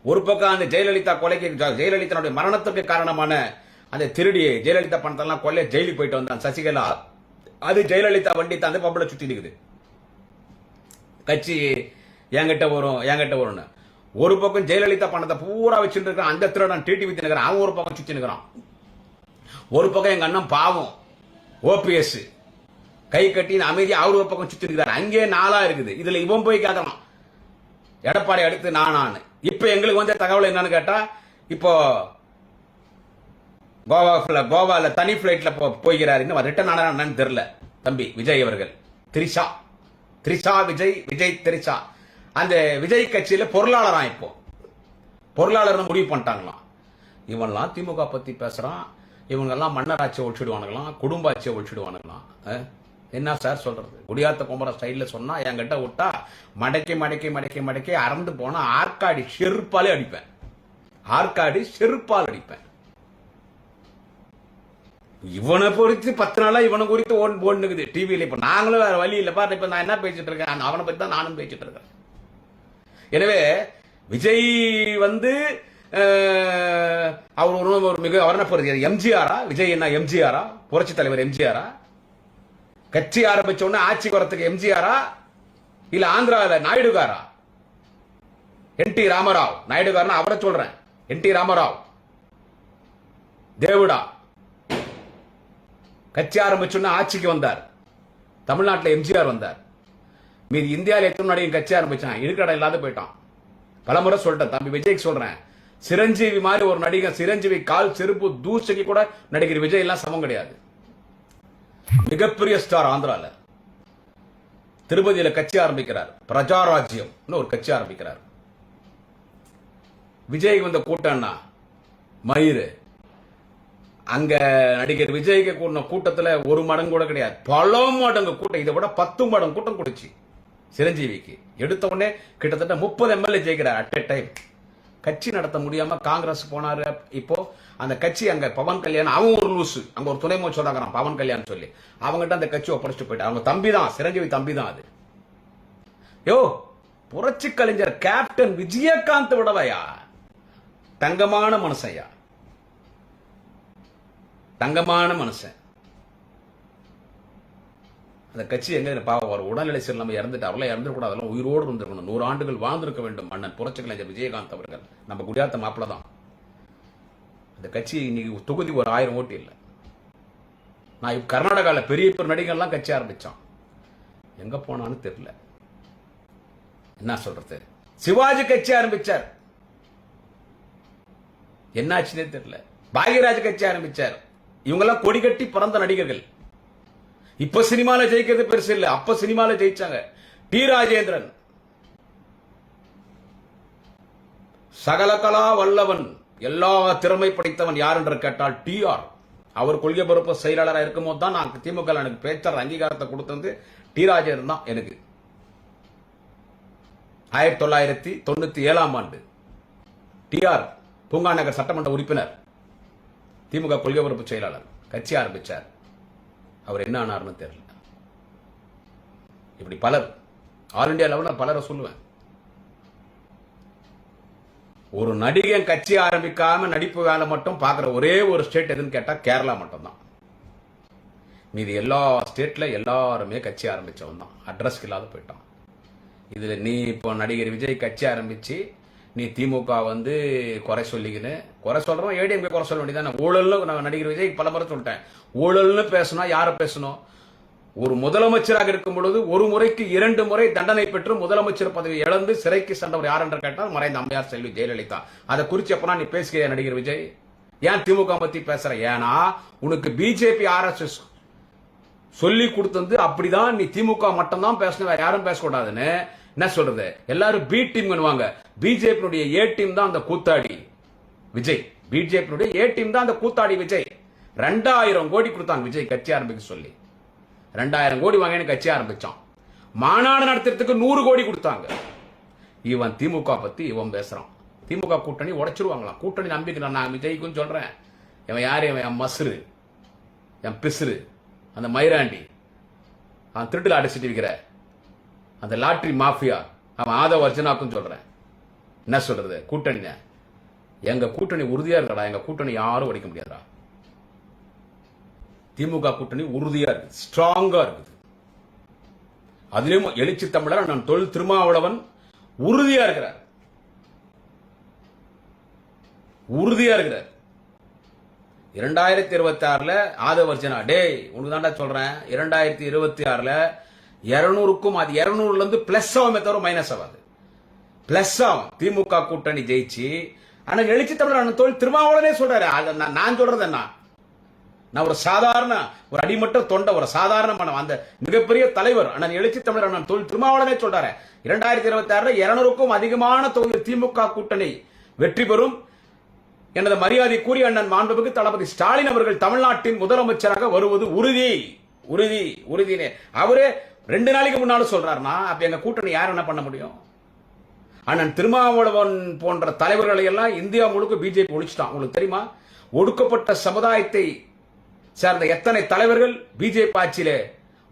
ஒரு பக்கம் அந்த ஜெயலலிதா கொலைக்கு, ஜெயலலிதா மரணத்துக்கு காரணமான அந்த திருடி ஜெயலலிதா பணத்தெல்லாம் கொல்ல ஜெயிலுக்கு போயிட்டு வந்தான் சசிகலா. அது ஜெயலலிதா வண்டி தான் பம்பளை சுத்தி நிக்குது. கட்சி என்கிட்ட வரும். ஒரு பக்கம் ஜெயலலிதா பணத்தை பூரா வச்சுட்டு இருக்கான் அந்த திருடன் டிடிவி தினகரன், அவன் ஒரு பக்கம் சுத்தி நிக்கிறான். ஒரு பக்கம் எங்க அண்ணன் பாவம் ஓபிஎஸ் கை கட்டி அமைதியா அவர் ஒரு பக்கம் சுத்தி இருக்கிறார். அங்கே நாளா இருக்குது. இதுல இவன் போய் கேட்கலாம் எடப்பாடி அடுத்து நானு. இப்ப எங்களுக்கு வந்த தகவல் என்னன்னு கேட்டா, இப்போ கோவால தனி பிளைட்ல போய்கிறார். இன்னும் ரிட்டர்ன் ஆனான்னு தெரியல. தம்பி விஜய் அவர்கள் திரிஷா விஜய் திரிஷா அந்த விஜய் கட்சியில பொருளாளரா. இப்போ பொருளாளர் முடிவு பண்ணிட்டாங்களாம். இவன்லாம் திமுக பத்தி பேசுறான். இவங்கெல்லாம் மன்னராட்சியை ஒழிச்சிடுவானுங்களாம், குடும்ப ஆட்சியை ஒழிச்சிடுவானுங்களாம். என்ன சார் சொல்றது? குடியாத்த கும்பர ஸ்டைல்ல சொன்னா என்கிட்ட விட்டா மடக்கி அறந்து போனா ஆற்காடி செருப்பாலே அடிப்பேன். இவனை பொறுத்து 10 நாளா இவனை குறித்து ஓடுனுக்குது டிவியில. இப்ப நாங்களும் வேற வழி இல்ல பாரு. இப்ப நான் என்ன பேசிட்டு இருக்கேன், அவனை பத்தி தான் நானும் பேசிட்டு இருக்கேன். எனவே விஜய் அவர் ஒரு மிக எம்ஜிஆரா? விஜய் என்ன எம்ஜிஆரா? புரட்சி தலைவர் எம்ஜிஆரா? கட்சி ஆரம்பிச்ச உடனே ஆட்சி வரத்துக்கு எம்ஜிஆரா இல்ல ஆந்திராவில் நாயுடுகாரா? என் டி ராமராவ். நாயுடுகாரனா அவரை சொல்றேன். என் டி ராமராவ் தேவுடா கட்சி ஆரம்பிச்சோன்னா ஆட்சிக்கு வந்தார். தமிழ்நாட்டில் எம்ஜிஆர் வந்தார். மீது இந்தியாவில் எத்தனை நடிகை கட்சி ஆரம்பிச்சான், இருக்கிற இல்லாத போயிட்டான். பலமுறை சொல்லிட்டேன். தம்பி விஜய்க்கு சொல்றேன், சிரஞ்சீவி மாதிரி ஒரு நடிகர், சிரஞ்சீவி கால் செருப்பு தூசிக்கு கூட நடிகர் விஜய் எல்லாம் சமம் கிடையாது. மிகப்பெரிய ஸ்டார். ஆந்திரால திருப்பதியில கட்சி ஆரம்பிக்கிறார். பிரஜாராஜ்யம் ஒரு கட்சி ஆரம்பிக்கிறார். விஜய் வந்த கூட்டம்னா மயிறு. அங்க நடிகர் விஜய்க்கு கூட்டின கூட்டத்துல ஒரு மடங்கு கூட கிடையாது, பல மடங்கு கூட்டம். இதை விட 10 மடங்கு கூட்டம் கொடுச்சு சிரஞ்சீவிக்கு. எடுத்த உடனே கிட்டத்தட்ட 30 எம்எல்ஏ ஜெயிக்கிறார் அட் எ டைம். கட்சி நடத்த முடியாம காங்கிரஸ் போனாரு. இப்போ அந்த கட்சி அங்க பவன் கல்யாண், அவன் ஒரு லூசு, அங்க ஒரு துணை முதலமைச்சர் பவன் கல்யாண் சொல்லி அவங்ககிட்ட அந்த கட்சி ஒப்படைச்சிட்டு போயிட்டு, அவங்க தம்பி தான், சிரஞ்சீவி தம்பி தான் அது. யோ புரட்சி கலைஞர் கேப்டன் விஜயகாந்த் விடவையா தங்கமான மனுஷையா, தங்கமான மனுஷன். அந்த கட்சி எங்க பாவம் ஒரு உடல்நிலை சரியில்லாம இறந்துட்டு, அவரெல்லாம் இறந்துக்கூடாது, அதெல்லாம் உயிரோடு இருந்திருக்கணும். 100 ஆண்டுகள் வாழ்ந்திருக்க வேண்டும் அண்ணன் புரட்சி கலைஞர் விஜயகாந்த் அவர்கள். நம்ம குடியாத்த மாப்பிள்ள தான். அந்த கட்சி இன்னைக்கு தொகுதி ஒரு 1000 ஓட்டு இல்லை. நான் கர்நாடகாவில் பெரிய பெரிய நடிகர்லாம் கட்சி ஆரம்பிச்சான், எங்க போனான்னு தெரியல. என்ன சொல்றது? சிவாஜி கட்சி ஆரம்பிச்சார், என்னாச்சுன்னே தெரியல. பாக்யராஜ் கட்சி ஆரம்பிச்சார். இவங்கெல்லாம் கொடி கட்டி பிறந்த நடிகர்கள். இப்ப சினிமால ஜெயிக்கிறது பெருசு இல்ல, அப்ப சினிமால ஜெயிச்சாங்க. டி ராஜேந்திரன் சகலகலா வல்லவன், எல்லா திறமை படைத்தவன் யார் என்று கேட்டால் டிஆர். அவர் கொள்கை பொறுப்பு செயலாளராக இருக்கும் போது தான் நான் திமுக எனக்கு பேச்சாளர் அங்கீகாரத்தை கொடுத்தது டி ராஜேந்திரன் தான். எனக்கு 1997 ஆண்டு டிஆர் பூங்கா நகர் சட்டமன்ற உறுப்பினர், திமுக கொள்கை பொறுப்பு செயலாளர், கட்சி ஆரம்பிச்சார். அவர் என்ன ஆனார்னு தெரியல. இப்படி பலர் ஆல் இண்டியா லெவலில் பலரை சொல்லுவேன். ஒரு நடிகன் கட்சி ஆரம்பிக்காம நடிப்பு வேலை மட்டும் பார்க்குற ஒரே ஒரு ஸ்டேட் எதுன்னு கேட்டா கேரளா மட்டும்தான். மீது எல்லா ஸ்டேட்ல எல்லாருமே கட்சி ஆரம்பிச்சவன் தான், அட்ரஸ்க்கு இல்லாத போயிட்டான். இதுல நீ இப்போ நடிகர் விஜய் கட்சி ஆரம்பிச்சு நீ திமுக குறை சொல்லிக்கின்னு, குறை சொல்றோம் ஏடிஎம்கே குறை சொல்ல வேண்டியதானே. ஊழல்னு நான் நடிகர் விஜய் பல முறை சொல்லிட்டேன். ஊழல்னு பேசணும், யாரை பேசணும்? ஒரு முதலமைச்சராக இருக்கும் பொழுது ஒரு முறைக்கு 2 முறை தண்டனை பெற்று முதலமைச்சர் பதவி இழந்து சிறைக்கு சென்றவர் யார் என்று கேட்டால் மறைந்த அம்மையார் செல்வி ஜெயலலிதா. அதை குறிச்சு அப்பனா நீ பேசுகிற நடிகர் விஜய், ஏன் திமுக பத்தி பேசுற? ஏன்னா உனக்கு பிஜேபி RSS சொல்லி கொடுத்தது அப்படிதான், நீ திமுக மட்டும் தான் பேசணும், வேற யாரும் பேசக்கூடாதுன்னு. என்ன சொல்றது, எல்லாரும் பி டீம் பண்ணுவாங்க. பிஜேபி ஏ டீம் தான் அந்த கூத்தாடி விஜய். பிஜேபி ஏ டீம் தான் அந்த கூத்தாடி விஜய். 2000 கோடி கொடுத்தாங்க விஜய் கட்சி ஆரம்பிக்க சொல்லி. 2000 கோடி வாங்கினு கட்சி ஆரம்பிச்சான். மாநாடு நடத்துறதுக்கு 100 கோடி கொடுத்தாங்க. இவன் திமுக பத்தி இவன் பேசுறான். திமுக கூட்டணி உடைச்சிருவாங்களாம். கூட்டணி நம்பிக்கை நான் விஜய்க்கும் சொல்றேன். இவன் யாரு? என் மசுரு, என் பிசுறு, அந்த மயிராண்டி, அவன் திருட்டுல அடிச்சுட்டு இருக்கிற அந்த லாட்டரி மாஃபியா, அவன் ஆதவ அர்ஜுனாக்கும் சொல்றேன். என்ன சொல்றது, கூட்டணி எங்க கூட்டணி உறுதியா இருக்கடா. எங்க கூட்டணி யாரும் உடைக்க முடியாதா. திமுக கூட்டணி உறுதியா இருக்கு, ஸ்ட்ராங்கா இருக்குது. அதிலும் எழுச்சி தமிழர் நான் தொல் திருமாவளவன் உறுதியா இருக்கிறார். உறுதியா இருக்கிறார். 2026 ஆதவ அர்ஜுனா, டேய் உனக்கு தாண்டா சொல்றேன், 2026 200க்கும் அது 200ல இருந்து பிளஸ் ஆகுமே தவிர மைனஸ் ஆகாது. பிளஸ் ஆகும். திமுக கூட்டணி ஜெயிச்சு. ஆனா எழுச்சி தமிழர் தொழில் திருமாவளவனே சொல்றாரு. நான் சொல்றது என்ன, நான் ஒரு சாதாரண ஒரு அடிமட்ட தொண்டை, ஒரு சாதாரணமான அந்த மிகப்பெரிய தலைவர் அண்ணன் எழுச்சி தமிழர் அண்ணன் தொழில் திருமாவளவனே சொல்றாரு. 2026 200க்கும் அதிகமான தொகுதி திமுக கூட்டணி வெற்றி பெறும். எனது மரியாதைக்குரிய அண்ணன் மாண்புமிகு தளபதி ஸ்டாலின் அவர்கள் தமிழ்நாட்டின் முதலமைச்சராக வருவது உறுதி. உறுதி உறுதினே அவரே 2 நாளைக்கு முன்னாலும் சொல்றாருன்னா, அப்ப எங்க கூட்டணி யார் என்ன பண்ண முடியும்? அண்ணன் திருமாவளவன் போன்ற தலைவர்களை எல்லாம் இந்தியா முழுக்க பிஜேபி ஒழிச்சிட்டான். உங்களுக்கு தெரியுமா? ஒடுக்கப்பட்ட சமுதாயத்தை சார்ந்த எத்தனை தலைவர்கள் பிஜேபி ஆட்சியிலே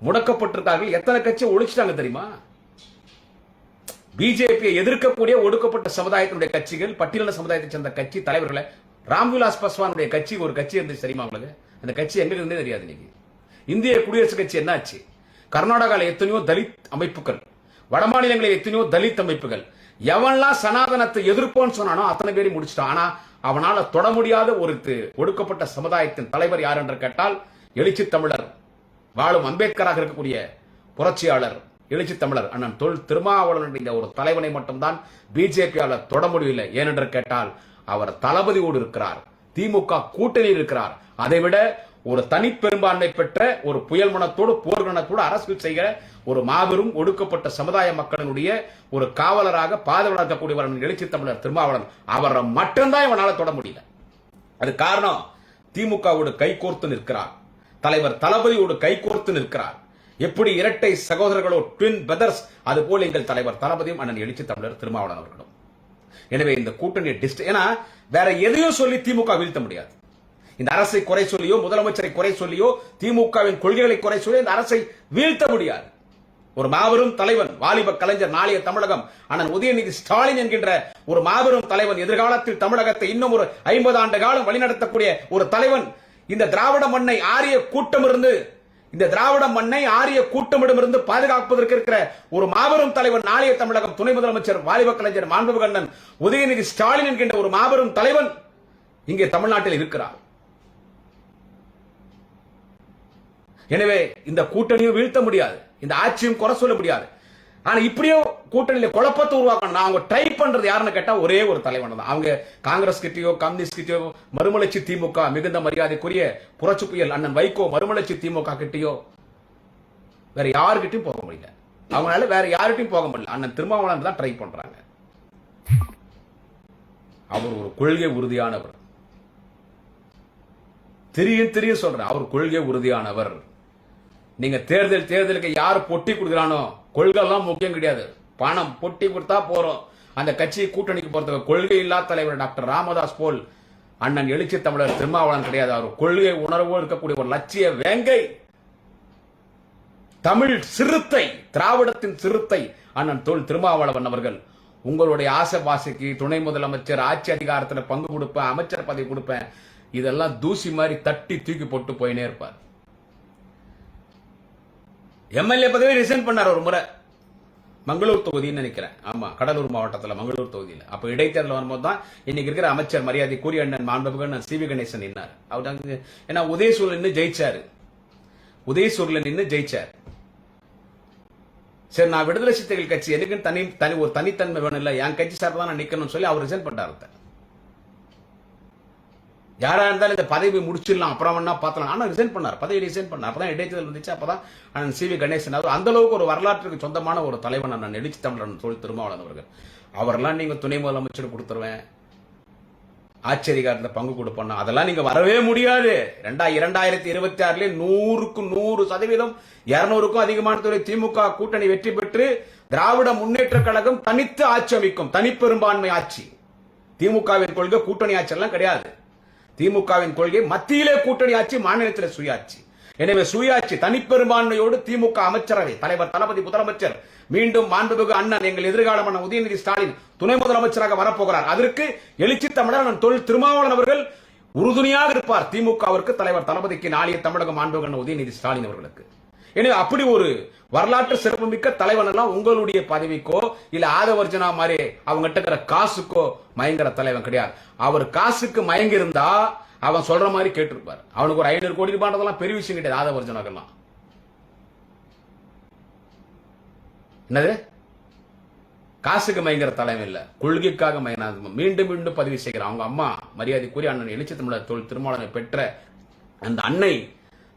முடக்கப்பட்டிருக்கார்கள், எத்தனை கட்சி ஒழிச்சிட்டாங்க தெரியுமா? பிஜேபியை எதிர்க்கக்கூடிய ஒடுக்கப்பட்ட சமுதாயத்தினுடைய கட்சிகள், பட்டியலின சமுதாயத்தை சேர்ந்த கட்சி தலைவர்களை, ராம்விலாஸ் பாஸ்வானுடைய கட்சி ஒரு கட்சி இருந்துச்சு தெரியுமா உங்களுக்கு? அந்த கட்சி எங்க இருந்தே தெரியாது. இன்னைக்கு இந்திய குடியரசு கட்சி என்னாச்சு? கர்நாடகாவில் எத்தனையோ தலித் அமைப்புகள், வட மாநிலங்களில் எத்தனையோ தலித் அமைப்புகள். எவன்லாம் சனாதனத்தை எதிர்ப்போன்னு சொன்னானோ அத்தனை பேரையும் முடிச்சிட்டான். ஆனா அவனால தொட முடியாத ஒரு ஒடுக்கப்பட்ட சமுதாயத்தின் தலைவர் யார் என்று கேட்டால் எழுச்சி தமிழர், வாழும் அம்பேத்கராக இருக்கக்கூடிய புரட்சியாளர் எழுச்சி தமிழர் அண்ணன் தொல் திருமாவளவன் என்ற ஒரு தலைவனை மட்டும்தான் பிஜேபியால தொட முடியவில்லை. ஏனென்று கேட்டால் அவர் தளபதியோடு இருக்கிறார், திமுக கூட்டணியில் இருக்கிறார். அதைவிட ஒரு தனிப்பெரும்பான்மை பெற்ற ஒரு புயல் மனத்தோடு போர்க்குணத்தோடு அரசியல் செய்கிற ஒரு மாபெரும் ஒடுக்கப்பட்ட சமுதாய மக்களினுடைய ஒரு காவலராக பாதுகாக்கக்கூடியவர் எழுச்சி தமிழர் திருமாவளவன். அவரை மட்டும்தான் இவனால தொட முடியல. அது காரணம் திமுகவோடு கைகோர்த்து நிற்கிறார், தலைவர் தளபதியோடு கைகோர்த்து நிற்கிறார். எப்படி இரட்டை சகோதரர்களோ, ட்வின் பிரதர்ஸ், அது போல எங்கள் தலைவர் தளபதியும் அண்ணன் எழுச்சி தமிழர் திருமாவளவன் அவர்களும். எனவே இந்த கூட்டணி ஏன்னா வேற எதையும் சொல்லி திமுக வீழ்த்த முடியாது. இந்த அரசை குறை சொல்லியோ, முதலமைச்சரை குறை சொல்லியோ, திமுகவின் கொள்கைகளை குறை சொல்லியோ இந்த அரசை வீழ்த்த முடியாது. ஒரு மாபெரும் தலைவன், வாலிப கலைஞர், நாளைய தமிழகம் அண்ணன் உதயநிதி ஸ்டாலின் என்கின்ற ஒரு மாபெரும் தலைவன், எதிர்காலத்தில் தமிழகத்தை இன்னும் ஒரு 50 ஆண்டு காலம் வழிநடத்தக்கூடிய ஒரு தலைவன். இந்த திராவிட மண்ணை ஆரிய கூட்டமிருந்து, இந்த திராவிட மண்ணை ஆரிய கூட்டமிடமிருந்து பாதுகாப்பதற்கு இருக்கிற ஒரு மாபெரும் தலைவன், நாளைய தமிழகம் துணை முதலமைச்சர் வாலிப கலைஞர் மாண்புமிகு அண்ணன் உதயநிதி ஸ்டாலின் என்கின்ற ஒரு மாபெரும் தலைவன் இங்கே தமிழ்நாட்டில் இருக்கிறார். எனவே இந்த கூட்டணியும் வீழ்த்த முடியாது, இந்த ஆட்சியும் குறை சொல்ல முடியாது. ஆனா இப்படியோ கூட்டணியில குழப்பத்தை உருவாக்கணும். அவங்க ட்ரை பண்றது யாருன்னு கேட்டா ஒரே ஒரு தலைவன் தான். அவங்க காங்கிரஸ் கிட்டயோ, கம்யூனிஸ்ட் கிட்டயோ, மறுமலர்ச்சி திமுக மிகுந்த மரியாதைக்குரிய புரட்சி புயல் அண்ணன் வைகோ மறுமலர்ச்சி திமுக கிட்டயோ வேற யாருக்கிட்டையும் போக முடியல. அவங்களால வேற யாருக்கிட்டையும் போக முடியல. அண்ணன் திருமாவளவன் தான் ட்ரை பண்றாங்க. அவர் ஒரு கொள்கை உறுதியானவர். தெரியும் சொல்றேன், அவர் கொள்கை உறுதியானவர். நீங்க தேர்தலுக்கு யாரு பொட்டி கொடுக்கிறானோ, கொள்கை எல்லாம் முக்கியம் கிடையாது. பணம் பொட்டி கொடுத்தா போறோம். அந்த கட்சி கூட்டணிக்கு போறதுக்கு கொள்கை இல்லாத தலைவர் டாக்டர் ராமதாஸ் போல் அண்ணன் எழுச்சி தமிழர் திருமாவளவன் கிடையாது. அவர் கொள்கை உணர்வோடு இருக்கக்கூடிய ஒரு லட்சிய வேங்கை, தமிழ் சிறுத்தை, திராவிடத்தின் சிறுத்தை அண்ணன் தொல் திருமாவளவன் அவர்கள். உங்களுடைய ஆசை பாசைக்கு துணை முதலமைச்சர், ஆட்சி அதிகாரத்தில் பங்கு கொடுப்பேன், அமைச்சர் பதவி கொடுப்பேன், இதெல்லாம் தூசி மாதிரி தட்டி தூக்கி போட்டு போயினே இருப்பார். எம்எல்ஏ பதவி ரிசைன் பண்ணார் ஒரு முறை, மங்களூர் தொகுதின்னு நினைக்கிறேன். ஆமா, கடலூர் மாவட்டத்தில் மங்களூர் தொகுதியில். அப்ப இடைத்தேர்தல் வரும்போது தான் இன்னைக்கு இருக்கிற அமைச்சர் மரியாதைக்குரிய அண்ணன் மாண்புமிகு அண்ணன் சிவி கணேசன் நின்னார். அவர் ஏன்னா உதயசூழல் ஜெயிச்சாரு. உதயசூர்ல நின்று ஜெயிச்சார். சரி, நான் விடுதலை சிறுத்தைகள் கட்சி எனக்கு ஒரு தனித்தன்மை வேணும் இல்ல, என் கட்சி சார் தான் நான் நிக்கணும்னு சொல்லி அவர் ரிசைன் பண்ணாரு. யாரா இருந்தாலும் இந்த பதவி முடிச்சிடலாம் அப்புறம் என்ன பார்த்தலாம், ஆனா ரிசைன் பண்ணார், பதவி ரிசைன் பண்ணார். அப்பதான் இடைத்தேர்தல் வந்துச்சு. அப்பதான் அண்ணன் சி வி கணேசன் அவர் அந்த அளவுக்கு ஒரு வரலாற்றுக்கு சொந்தமான ஒரு தலைவன் அண்ணன் எழுச்சி தமிழன் தொல் திருமாவளவன் அவர்கள். அவரெல்லாம் நீங்க துணை முதலமைச்சர் கொடுத்துருவேன், ஆச்சரியகாரத்தில் பங்கு கொடுப்போம், அதெல்லாம் நீங்க வரவே முடியாது. 2026 100க்கு 100%, 200க்கும் அதிகமான துறை திமுக கூட்டணி வெற்றி பெற்று திராவிட முன்னேற்ற கழகம் தனித்து ஆட்சி அமைக்கும், தனிப்பெரும்பான்மை ஆட்சி. திமுகவின் கொள்கை கூட்டணி ஆட்சி எல்லாம் கிடையாது. திமுகவின் கொள்கை மத்தியிலே கூட்டணி ஆட்சி, மாநிலத்தில் சுயாட்சி. எனவே சுயாட்சி தனிப்பெரும்பான்மையோடு திமுக அமைச்சரவை தலைவர் தளபதி முதலமைச்சர் மீண்டும் மாண்புமிகு அண்ணன் எங்கள் எதிர்காலமான உதயநிதி ஸ்டாலின் துணை முதலமைச்சராக வரப்போகிறார். அதற்கு எழுச்சி தமிழர் தொல் திருமாவளவன் அவர்கள் உறுதுணையாக இருப்பார். திமுகவிற்கு தலைவர் தளபதிக்கு நாளைய தமிழக மாண்புமிகு உதயநிதி ஸ்டாலின் அவர்களுக்கு. எனவே அப்படி ஒரு வரலாற்று சிறப்புமிக்க தலைவன் எல்லாம் உங்களுடைய பதவிக்கோ இல்ல ஆதவர்ஜனா மாதிரி அவங்ககிட்ட இருக்கிற காசுக்கோ மயங்கிற தலைவன் கிடையாது. அவர் காசுக்கு மயங்கி இருந்தா அவன் சொல்ற மாதிரி கேட்டிருப்பார். அவனுக்கு ஒரு 500 கோடி ரூபாய் பெரிய விஷயம் கிடையாது. ஆதவர்ஜனாக்கெல்லாம் என்னது காசுக்கு மயங்கிற தலைமை இல்ல, கொள்கைக்காக மீண்டும் மீண்டும் பதிவு செய்கிறார். அவங்க அம்மா மரியாதைக்குரிய அண்ணன் எழுச்சி தமிழர் தொல் திருமாவளவனை பெற்ற அந்த அன்னை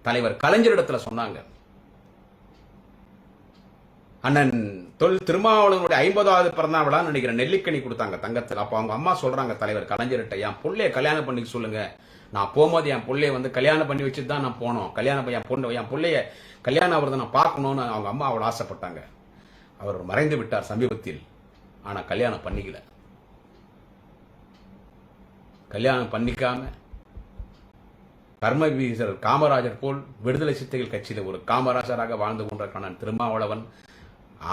தலைவர் கலைஞரிடத்துல சொன்னாங்க, அண்ணன் தொல் திருமாவளவனுடைய 50வது பிறந்த விழா நினைக்கிற நெல்லிக்கனி கொடுத்தாங்க தங்கத்தில். அப்ப அவங்க அம்மா சொல்றாங்க தலைவர் கலைஞர்கிட்ட, என் பிள்ளைய கல்யாணம் பண்ணிக்க சொல்லுங்க, நான் போகும்போது என் பிள்ளைய கல்யாணம் பண்ணி வச்சுட்டு தான் நான் போனோம், என் பிள்ளைய கல்யாணம் ஆகுறத நான் பார்க்கணும்னு அவங்க அம்மா அவ்வளவு ஆசைப்பட்டாங்க. அவர் மறைந்து விட்டார் சமீபத்தில். ஆனா கல்யாணம் பண்ணிக்கல. கல்யாணம் பண்ணிக்காம கர்மவீரர் காமராஜர் போல் விடுதலை சிறுத்தைகள் கட்சியில ஒரு காமராஜராக வாழ்ந்து கொண்டிருக்கான திருமாவளவன்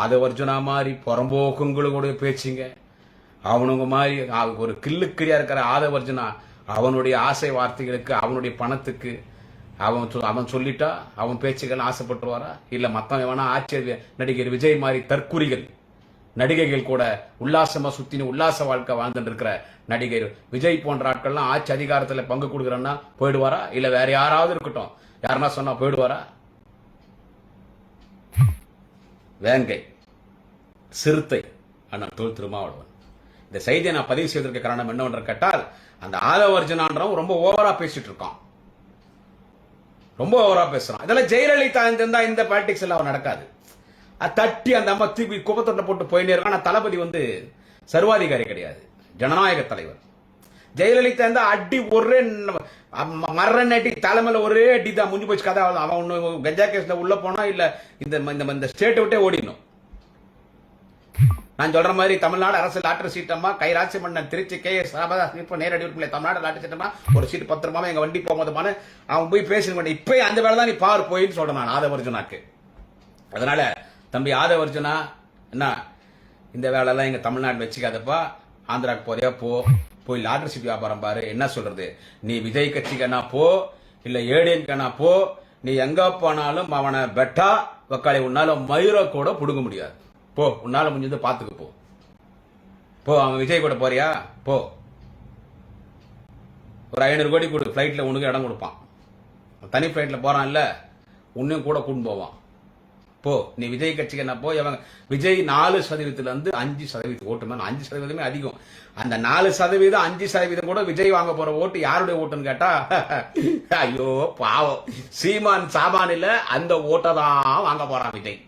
ஆதவர்ஜுனா மாதிரி புறம்போக்குங்களுடைய பேச்சுங்க, அவனுங்க மாதிரி ஒரு கில்லுக்கிரியா இருக்கிற ஆதவர்ஜுனா அவனுடைய ஆசை வார்த்தைகளுக்கு அவனுடைய பணத்துக்கு அவன் சொல்லிட்டா அவன் பேச்சுகள் ஆசைப்பட்டுருவாரா? இல்ல மத்தவன் வேணா ஆச்சரிய நடிகர் விஜய் மாதிரி தற்குறிகள் நடிகைகள் கூட உல்லாசமா சுத்தின உல்லாச வாழ்க்கை வாழ்ந்துட்டு இருக்கிற நடிகர் விஜய் போன்ற ஆட்கள்லாம் ஆட்சி அதிகாரத்தில் பங்கு கொடுக்குறன்னா போயிடுவாரா? இல்ல வேற யாராவது இருக்கட்டும் யாருன்னா சொன்னா போயிடுவாரா? வேங்கை சிறுத்தை அண்ணன் தொல் திருமாவளவன். இந்த செய்தியை நான் பதிவு செய்வதற்கு காரணம் என்னவென்று கேட்டால், அந்த ஆதவர்ஜனான்றவன் ரொம்ப ஓவரா பேசிட்டு இருக்கான், ரொம்ப ஓவரா பேசுறான். இதெல்லாம் ஜெயலலிதா இருந்தா இந்த பாலிடிக்ஸ் எல்லாம் நடக்காது. தட்டி அந்த அம்மா தூக்கி குப்பத்தொட்டை போட்டு போயினே இருக்கான். தளபதி சர்வாதிகாரி கிடையாது, ஜனநாயக தலைவர். ஜெயலலிதா இருந்தா அடி ஒரே மரணடி தலைமையில ஒரே அடி தான் முடிஞ்சு போச்சு கதை. அவன் ஒண்ணு கஞ்சா கேஸ்ல உள்ள போனா இல்ல இந்த ஸ்டேட்டை விட்டே ஓடிடணும். நான் சொல்ற மாதிரி தமிழ்நாடு அரசு லாட்டரி சீட்டமா கைராசி மன்னன் திருச்சி KS ராமதாஸ் நேரடி உறுப்பினர் தமிழ்நாடு லாட்டரி சீட்டமா ஒரு சீட் 10 ரூபாய் எங்க வண்டி போகும்போது அவன் போய் பேசணும். இப்ப அந்த வேலை தான் நீ பாரு போயின்னு சொல்றேன் நான் ஆதவர்ஜுனாக்கு. அதனால தம்பி ஆதவர்ஜுனா, என்ன இந்த வேலை எல்லாம் எங்க தமிழ்நாடு வச்சுக்காதப்பா, ஆந்திராக்கு போறியா போய் லாட்டரி சீட் வியாபாரம் பாரு. என்ன சொல்றது, நீ விஜய் கட்சிக்கனா போ இல்ல ஏடிஎம்கனா போ, நீ எங்க போனாலும் அவனை பெட்டா வக்காளி உன்னால மயூர கூட புடுங்க முடியாது. போ, உன்னால முடிஞ்சது பாத்துக்கு போ. அவன் விஜய் கூட போறியா போ, ஒரு 500 கோடி கொடு, பிளைட்ல உனக்கு இடம் கொடுப்பான். தனி பிளைட்ல போறான் இல்ல, உன்னையும் கூட கூட்டு போவான். போ, நீ விஜய் கட்சிக்கு என்ன போ. விஜய் 4% 5% ஓட்டு, 5% அதிகம். அந்த 4% 5% கூட விஜய் வாங்க போற ஓட்டு யாருடைய ஓட்டுன்னு கேட்டா, ஐயோ பாவம் சீமான் சாமான் இல்ல, அந்த ஓட்டை தான் வாங்க போறான் விஜய்.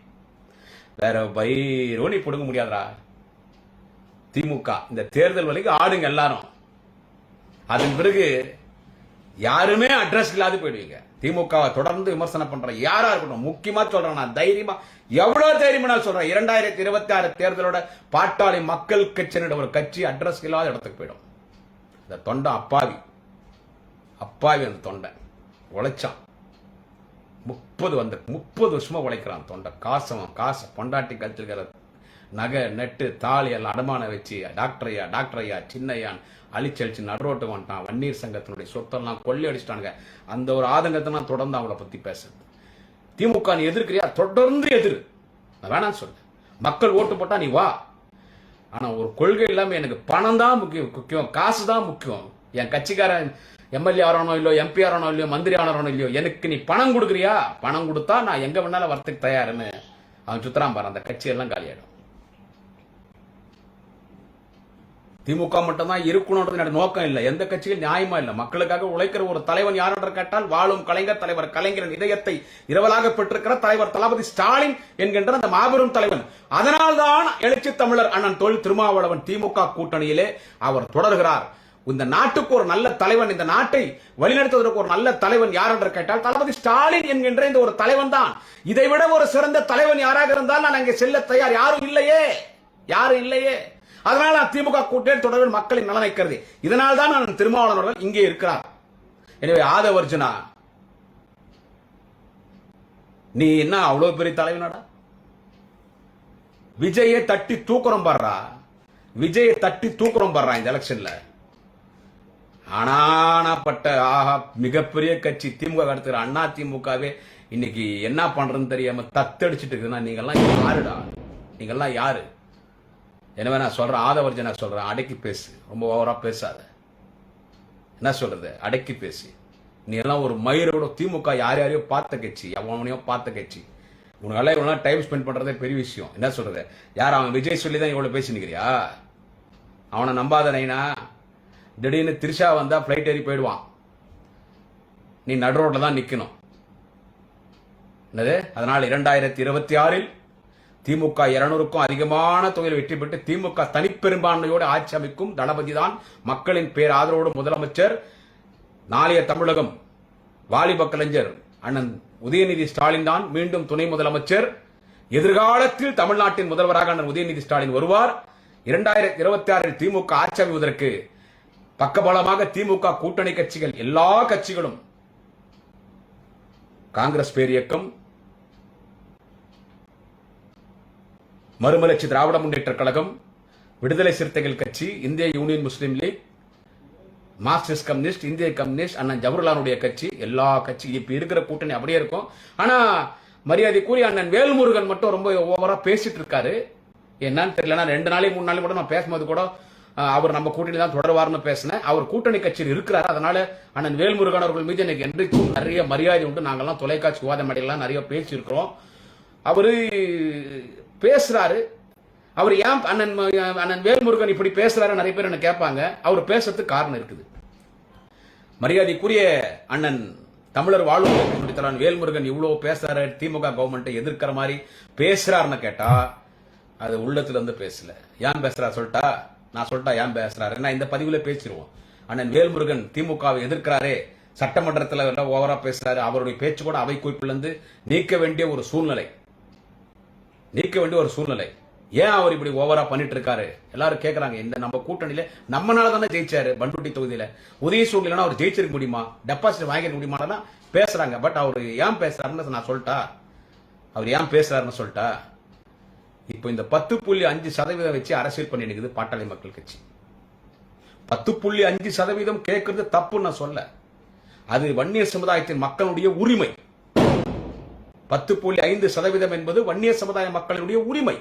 வேற பைரோனி புடுங்க முடியாதா திமுக. இந்த தேர்தல் வரைக்கும் ஆடுங்க எல்லாரும், அதன் பிறகு யாருமே அட்ரஸ் இல்லாத போயிடுவீங்க. திமுக தொடர்ந்து விமர்சனம் பண்ற யாரா இருக்கட்டும், முக்கியமா சொல்றேன் நான் தைரியமா, எவ்வளவு தைரியமா நான் சொல்றேன், 2026 தேர்தலோட பாட்டாளி மக்கள் கட்சியினோட ஒரு கட்சி அட்ரஸ் இல்லாத இடத்துக்கு போயிடும். இந்த தொண்டை அப்பாவி அந்த தொண்டை உழைச்சான் 30 வருஷமா உழைக்கிறான் தொண்டை. காசை பொண்டாட்டி கழிச்சிருக்கிற நகை நெட்டு தாலி எல்லாம் அடமான வச்சு டாக்டர் ஐயா சின்னையான் அழிச்சழிச்சு நடுரோட்டு வந்துட்டான். வன்னீர் சங்கத்தினுடைய சொத்தெல்லாம் கொள்ளை அடிச்சிட்டானுங்க. அந்த ஒரு ஆதங்கத்தை தொடர்ந்து அவங்கள பத்தி பேசுறது. திமுக நீ எதிர்க்கிறியா, தொடர்ந்து எதிர், நான் வேணான்னு சொல்ல. மக்கள் ஓட்டு போட்டா நீ வா, ஆனா ஒரு கொள்கை இல்லாம எனக்கு பணம் தான் முக்கியம், காசு தான் முக்கியம். என் கட்சிக்காரன் எம்எல்ஏ ஆறானோ இல்லையோ, எம்பி ஆறானோ இல்லையோ, மந்திரி ஆனானோ இல்லையோ, எனக்கு நீ பணம் கொடுக்குறியா, பணம் கொடுத்தா நான் எங்க வேணாலும் வரத்துக்கு தயாருன்னு அவன் சுத்தரான் பாரு. அந்த கட்சி எல்லாம் காலியாயிடும். திமுக மட்டும்தான் இருக்கணும்ன்றது நோக்கம் இல்லை. எந்த கட்சியில் நியாயமா இல்லை. மக்களுக்காக உழைக்கிற ஒரு தலைவன் யார் என்று கேட்டால் வாழும் கலைஞர் தலைவர் கலைஞரின் இதயத்தை இரவலாக பெற்றிருக்கிற தலைவர் தளபதி ஸ்டாலின் என்கின்ற அந்த மாபெரும் தலைவன். அதனால்தான் எழுச்சி தமிழர் அண்ணன் தொல் திருமாவளவன் திமுக கூட்டணியிலே அவர் தொடர்கிறார். இந்த நாட்டுக்கு ஒரு நல்ல தலைவன், இந்த நாட்டை வழிநடத்துவதற்கு ஒரு நல்ல தலைவன் யார் என்று கேட்டால் தளபதி ஸ்டாலின் என்கின்ற இந்த ஒரு தலைவன் தான். இதைவிட ஒரு சிறந்த தலைவன் யாராக இருந்தால் நான் அங்கே செல்ல தயார். யாரும் இல்லையே. அதனால நான் திமுக கூட்டணி தொடர்பில் மக்களின் நலனை கருதி, இதனால் தான் நான் திருமாவளவன் இங்கே இருக்கிறார். எனவே ஆதவர்ஜுனா, நீ என்ன அவ்வளவு பெரிய தலைவனடா? விஜயை தட்டி தூக்குறோம் பாடுறா, இந்த எலெக்ஷன்ல. ஆனாப்பட்ட ஆஹா மிகப்பெரிய கட்சி திமுக அடுத்த அண்ணா திமுகவே இன்னைக்கு என்ன பண்றதுன்னு தெரியாம தத்தடிச்சிட்டு இருக்குன்னா நீங்கெல்லாம் யாருடா? நீங்கெல்லாம் யாரு? எனவே நான் சொல்றேன், ஆதவர்ஜனா சொல்றேன், அடக்கி பேசு. ரொம்ப ஓவரா பேசாத. என்ன சொல்றது? அடக்கி பேசு. நீ எல்லாம் ஒரு மயிரோட திமுக யாரையோ பார்த்த கட்சி, எவனையோ பார்த்த கட்சி. உனக்கு இவ்வளவு டைம் ஸ்பெண்ட் பண்றதே பெரிய விஷயம். என்ன சொல்றது? யார் அவன் விஜய் சொல்லி தான் இவ்வளவு பேசி நிக்கிறியா? அவனை நம்பாத நைனா. திடீர்னு திரிஷா வந்தா பிளைட் ஏறி போயிடுவான். நீ நடு ரோட்ல தான் நிக்கணும். என்னது? அதனால் 2026 திமுக 200க்கும் அதிகமான தொகையில் வெற்றி பெற்று திமுக தனிப்பெரும்பான்மையோடு ஆட்சி அமைக்கும். தளபதி தான் மக்களின் பேர் ஆதரவோடு முதலமைச்சர். நாளைய தமிழகம் வாலிப கலைஞர் அண்ணன் உதயநிதி ஸ்டாலின் தான் மீண்டும் துணை முதலமைச்சர். எதிர்காலத்தில் தமிழ்நாட்டின் முதல்வராக அண்ணன் உதயநிதி ஸ்டாலின் வருவார். 2026 திமுக ஆட்சி அமைவதற்கு பக்கபலமாக திமுக கூட்டணி கட்சிகள் எல்லா கட்சிகளும், காங்கிரஸ் பேரியக்கம், மறுமலர்ச்சி திராவிட முன்னேற்ற கழகம், விடுதலை சிறுத்தைகள் கட்சி, இந்திய யூனியன் முஸ்லீம் லீக், மார்க்சிஸ்ட் கம்யூனிஸ்ட், இந்திய கம்யூனிஸ்ட், அண்ணன் ஜவஹர்லாலுடைய கட்சி, எல்லா கட்சி இப்ப இருக்கிற கூட்டணி அப்படியே இருக்கும். ஆனா மரியாதைக்குரிய அண்ணன் வேல்முருகன் மட்டும் ரொம்ப ஓவரா பேசிட்டு இருக்காரு. என்னன்னு தெரியல. 2 நாளைக்கு 3 நாளைக்கு கூட நான் பேசும்போது கூட அவர் நம்ம கூட்டணி தான் தொடர்வார்னு பேசினேன். அவர் கூட்டணி கட்சியில் இருக்கிறார். அதனால அண்ணன் வேல்முருகன் அவர்கள் மீது எனக்கு என்றைக்கும் நிறைய மரியாதை உண்டு. நாங்கெல்லாம் தொலைக்காட்சி விவாத மேடைகள்லாம் நிறைய பேசியிருக்கிறோம். அவரு பேசுறாரு. அவர் ஏன் அண்ணன் வேல்முருகன் இப்படி பேசுறாரு நிறைய பேர் என்ன கேட்பாங்க. அவர் பேசுறதுக்கு காரணம் இருக்குது. மரியாதைக்குரிய அண்ணன் தமிழர் வாழ்வு வேல்முருகன் இவ்வளவு பேசுறாரு, திமுக கவர்மெண்ட்டை எதிர்க்கிற மாதிரி பேசுறாருன்னு கேட்டா அது உள்ளத்துல இருந்து பேசல. ஏன் பேசுறா சொல்லிட்டா நான் சொல்லிட்டா ஏன் பேசுறாரு? இந்த பதிவுல பேசிடுவோம். அண்ணன் வேல்முருகன் திமுகவை எதிர்க்கிறாரே, சட்டமன்றத்தில் ஓவரா பேசுறாரு. அவருடைய பேச்சு கூட அவை குறிப்பிலிருந்து நீக்க வேண்டிய ஒரு சூழ்நிலை. ஏன் அவர் இப்படி ஓவரா பண்ணிட்டு இருக்காரு? எல்லாரும் கேட்கறாங்க. இந்த நம்ம கூட்டணியில நம்மனால தானே ஜெயிச்சாரு. பண்ருட்டி தொகுதியில உதய சூழ்நிலை அவர் ஜெயிச்சிருக்க முடியுமா, டெபாசிட் வாங்கிக்க முடியுமா பேசுறாங்க. பட் அவர் ஏன் பேசுறாருன்னு நான் சொல்லிட்டா, இப்போ இந்த 10.5% வச்சு அரசியல் பண்ணி நிக்குது பாட்டாளி மக்கள் கட்சி. 10.5% கேட்கறது தப்பு நான் சொல்ல. அது வன்னியர் சமுதாயத்தின் மக்களுடைய உரிமை. 10.5% என்பது வன்னியர் சமுதாய மக்களுடைய உரிமை.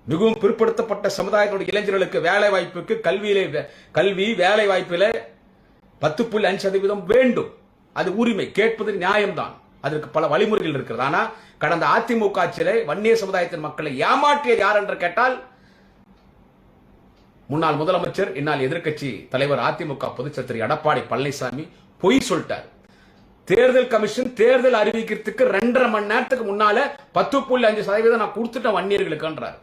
மிகவும் பிற்படுத்தப்பட்ட சமுதாயத்தினுடைய இளைஞர்களுக்கு வேலை வாய்ப்புக்கு கல்வி வேலை வாய்ப்பில 10.5% வேண்டும். அது உரிமை, கேட்பது நியாயம்தான். அதற்கு பல வழிமுறைகள் இருக்கிறது. ஆனா கடந்த அதிமுக ஆட்சியிலே வன்னியர் சமுதாயத்தின் மக்களை ஏமாற்றியது யார் என்று கேட்டால் முன்னாள் முதலமைச்சர், இந்நாள் எதிர்க்கட்சி தலைவர், அதிமுக பொதுச்செயலர் திரு எடப்பாடி பழனிசாமி பொய் சொல்லிட்டார். தேர்தல் கமிஷன் தேர்தல் அறிவிக்கிறதுக்கு 2.5 மணி நேரத்துக்கு முன்னால 10.5% நான் கொடுத்துட்டேன் வன்னியர்களுக்குன்றார்.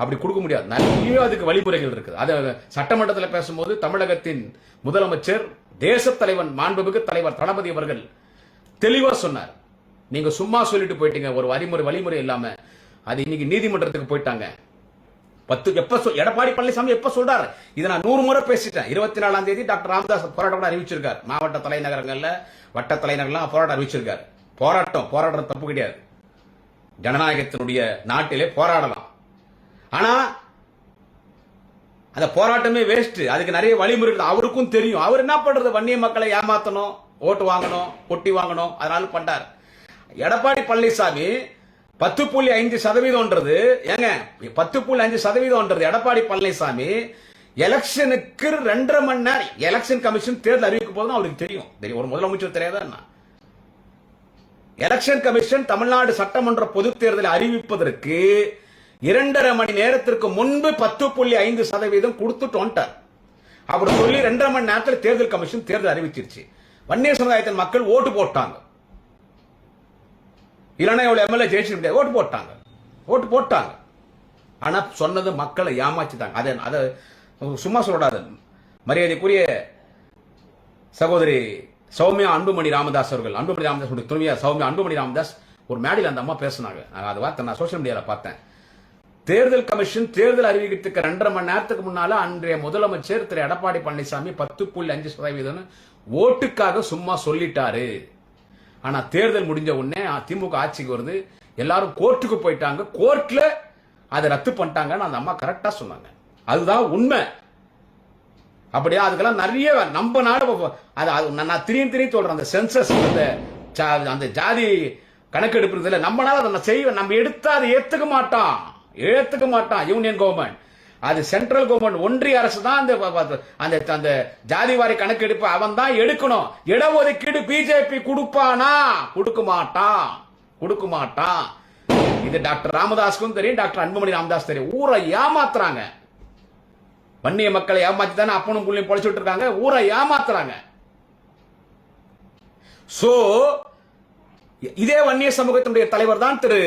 அப்படி கொடுக்க முடியாது. நிறைய அதுக்கு வழிமுறைகள் இருக்குது. அது சட்டமன்றத்தில் பேசும்போது தமிழகத்தின் முதலமைச்சர், தேச தலைவன், மாண்புமிகு தலைவர் தளபதி அவர்கள் தெளிவா சொன்னார். நீங்க சும்மா சொல்லிட்டு போயிட்டீங்க ஒரு வழிமுறை இல்லாம. அது இன்னைக்கு நீதிமன்றத்துக்கு போயிட்டாங்க. எடப்பாடி பழனிசாமி எப்ப சொல்றாரு? இதை நான் 100 முறை பேசிட்டேன். 24ஆம் தேதி டாக்டர் ராமதாஸ் போராட்டம் அறிவிச்சிருக்கார். மாவட்ட தலைநகரங்கள்ல, வட்ட தலைநகர்லாம் போராட்டம் அறிவிச்சிருக்காரு. போராட்டம் தப்பு கிடையாது. ஜனநாயகத்தினுடைய நாட்டிலே போராடலாம். ஆனா அந்த போராட்டமே வேஸ்ட். அதுக்கு நிறைய வழிமுறைகள் அவருக்கும் தெரியும். அவர் என்ன பண்றது? வன்னிய மக்களை ஏமாத்தணும், ஓட்டு வாங்கணும், கொட்டி வாங்கணும், அதனால பண்றார். எடப்பாடி பழனிசாமி 10.5% ஏங்க 10.5% எடப்பாடி பழனிசாமி எலெக்ஷனுக்கு 2.5 மணி நேரம் எலெக்ஷன் கமிஷன் தேர்தல் அறிவிக்கும் போது அவருக்கு தெரியும் ஒரு முதலமைச்சர் தெரியாதா என்ன? எலெக்ஷன் கமிஷன் தமிழ்நாடு சட்டமன்ற பொது தேர்தலை அறிவிப்பதற்கு 2.5 மணி நேரத்திற்கு முன்பு 10.5% கொடுத்துட்டோம். அப்படி சொல்லி 2.5 மணி நேரத்தில் தேர்தல் கமிஷன் தேர்தல் அறிவிச்சிருச்சு. வன்னியர் சமுதாயத்தின் மக்கள் ஓட்டு போட்டாங்க. இல்லைன்னா எவ்வளவு எம்எல்ஏ ஜெயிச்சு முடியாது, ஓட்டு போட்டாங்க. ஆனா சொன்னது மக்களை ஏமாச்சிட்டாங்க. அதை சும்மா சொல்லக்கூடாது. மரியாதைக்குரிய சகோதரி சௌமியா அன்புமணி ராமதாஸ் அவர்கள், அன்புமணி ராமதாஸ் துணைவியா சௌமியா அன்புமணி ராமதாஸ் ஒரு மேடையில் அந்த அம்மா பேசினாங்க. அது வார்த்தை நான் சோசியல் மீடியாவில் பார்த்தேன். தேர்தல் கமிஷன் தேர்தல் அறிவிக்கிறதுக்கு 2.5 மணி நேரத்துக்கு முன்னால அன்றைய முதலமைச்சர் திரு எடப்பாடி பழனிசாமி 10.5% ஓட்டுக்காக சும்மா சொல்லிட்டாரு. ஆனா தேர்தல் முடிஞ்ச உடனே திமுக ஆட்சிக்கு வருது, எல்லாரும் கோர்ட்டுக்கு போயிட்டாங்க, கோர்ட்ல அதை ரத்து பண்ணிட்டாங்கன்னு அந்த அம்மா கரெக்டா சொன்னாங்க. அதுதான் உண்மை. அப்படியா? அதுக்கெல்லாம் நிறைய நம்ம நாடு நான் திரும்பி சொல்றேன். அந்த சென்சஸ் அந்த ஜாதி கணக்கெடுப்பு நம்மளால அதை செய்வேன். நம்ம எடுத்தா அதை ஏத்துக்க மாட்டான் யூனியன் கவர்மெண்ட். அது சென்ட்ரல் கவர்மெண்ட், ஒன்றிய அரசு தான் அந்த ஜாதிவாரி கணக்கெடுப்பு அவன் தான் எடுக்கணும். இடஒதுக்கீடு பிஜேபி கொடுப்பானா? கொடுக்க மாட்டான். இது டாக்டர் ராமதாஸ்க்கும் தெரியும், டாக்டர் அன்புமணி ராமதாஸ் தெரியும். ஊரை ஏமாத்துறாங்க. வன்னிய மக்களை ஏமாத்தி தானே அப்பனும் புள்ளையும் பொழைச்சிட்டு இருக்காங்க. ஊரை ஏமாத்துறாங்க. சோ இதே வன்னிய சமூகத்தினுடைய தலைவர் தான் திரு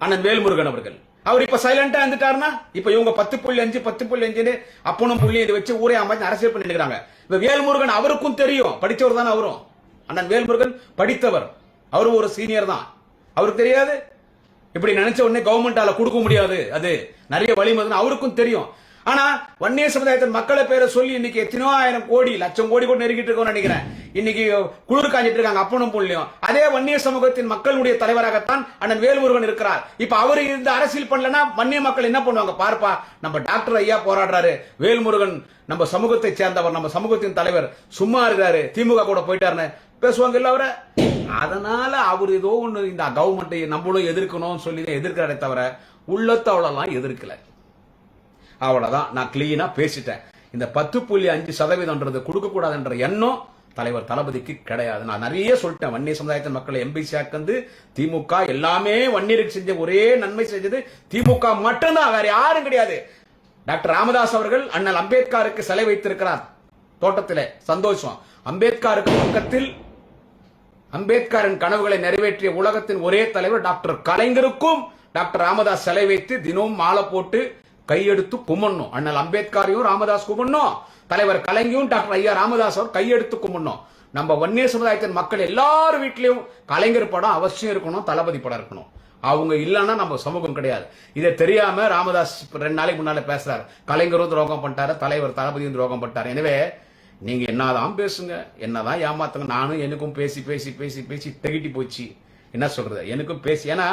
அண்ணன் வேல்முருகன் அவர்கள். அவர் இப்ப சைலண்டா இருந்துட்டாருன்னா இப்ப இவங்க 10.5 அப்பனும் புள்ளியும் இதை வச்சு ஊரே அமைச்சு அரசியல் பண்ணிருக்காங்க. இப்ப வேல்முருகன் அவருக்கும் தெரியும், படிச்சவர் தான் அவரும். அண்ணன் வேல்முருகன் படித்தவர், அவரும் ஒரு சீனியர் தான். அவருக்கு தெரியாது? இப்படி நினைச்ச உடனே கவர்மெண்டால கொடுக்க முடியாது, அது நிறைய வழிமுறை அவருக்கும் தெரியும். ஆனா வன்னிய சமுதாயத்தின் மக்களை பேரை சொல்லி இன்னைக்கு எத்தனையோ ஆயிரம் கோடி லட்சம் கோடி கூட நெருங்கிட்டு இருக்கோம் நினைக்கிறேன். இன்னைக்கு குளிர் காஞ்சிட்டு இருக்காங்க அப்பனும் புள்ளியும். அதே வன்னிய சமூகத்தின் மக்களுடைய தலைவராகத்தான் அண்ணன் வேல்முருகன் இருக்கிறார். இப்ப அவரு இந்த அரசியல் பண்ணலன்னா வன்னிய மக்கள் என்ன பண்ணுவாங்க? பார்ப்பா, நம்ம டாக்டர் ஐயா போராடுறாரு, வேல்முருகன் நம்ம சமூகத்தை சேர்ந்தவர், நம்ம சமூகத்தின் தலைவர் சும்மா இருக்காரு, திமுக கூட போயிட்டாருன்னு பேசுவாங்க இல்ல அவரை. அதனால அவர் ஏதோ ஒண்ணு இந்த கவர்மெண்ட்டை நம்மளும் எதிர்க்கணும் சொல்லி எதிர்க்கிறாரே தவிர உள்ளத்தை அவ்வளவுலாம் எதிர்க்கல. அவ்வளவுதான். நான் கிளீனா பேசிட்டேன். இந்த 10.5% கொடுக்க கூடாதுன்ற எண்ணம் தலைவர் தளபதிக்கு கிடையாது. நான் நிறைய சொல்லிட்டேன். வன்னிய சமுதாயத்தின் மக்களை எம்பிசி ஆக்கந்து திமுக எல்லாமே வன்னியருக்கு செஞ்ச ஒரே நன்மை செஞ்சது திமுக மட்டும்தான், வேற யாரும் கிடையாது. டாக்டர் ராமதாஸ் அவர்கள் அண்ணல் அம்பேத்கருக்கு சிலை வைத்திருக்கிறார் தோட்டத்திலே, சந்தோஷம். அம்பேத்கருக்கு பக்கத்தில் அம்பேத்கரின் கனவுகளை நிறைவேற்றிய உலகத்தின் ஒரே தலைவர் டாக்டர் கலைஞருக்கும் டாக்டர் ராமதாஸ் சிலை வைத்து தினமும் மாலை போட்டு கையெடுத்து கும்பிடணும். அண்ணல் அம்பேத்கரையும் ராமதாஸ் கும்பிடணும், தலைவர் கலைஞரும் டாக்டர் ஐயா ராமதாஸ் அவர் கையெடுத்து கும்பிடணும். நம்ம வன்னிய சமுதாயத்தின் மக்கள் எல்லாரும் வீட்லயும் கலைஞர் படம் அவசியம் இருக்கணும், தளபதி படம் இருக்கணும். அவங்க இல்லைன்னா நம்ம சமூகம் கிடையாது. இதை தெரியாம ராமதாஸ் 2 நாளைக்கு முன்னால பேசுறாரு, கலைஞரும் துரோகம் பண்ணிட்டாரு, தலைவர் தளபதியும் துரோகம் பண்ணிட்டாரு. எனவே நீங்க என்னதான் பேசுங்க, என்னதான் ஏமாத்துங்க. நானும் எனக்கும் பேசி பேசி பேசி பேசி திகட்டி போச்சு. என்ன சொல்றது, எனக்கும் பேசி. ஏன்னா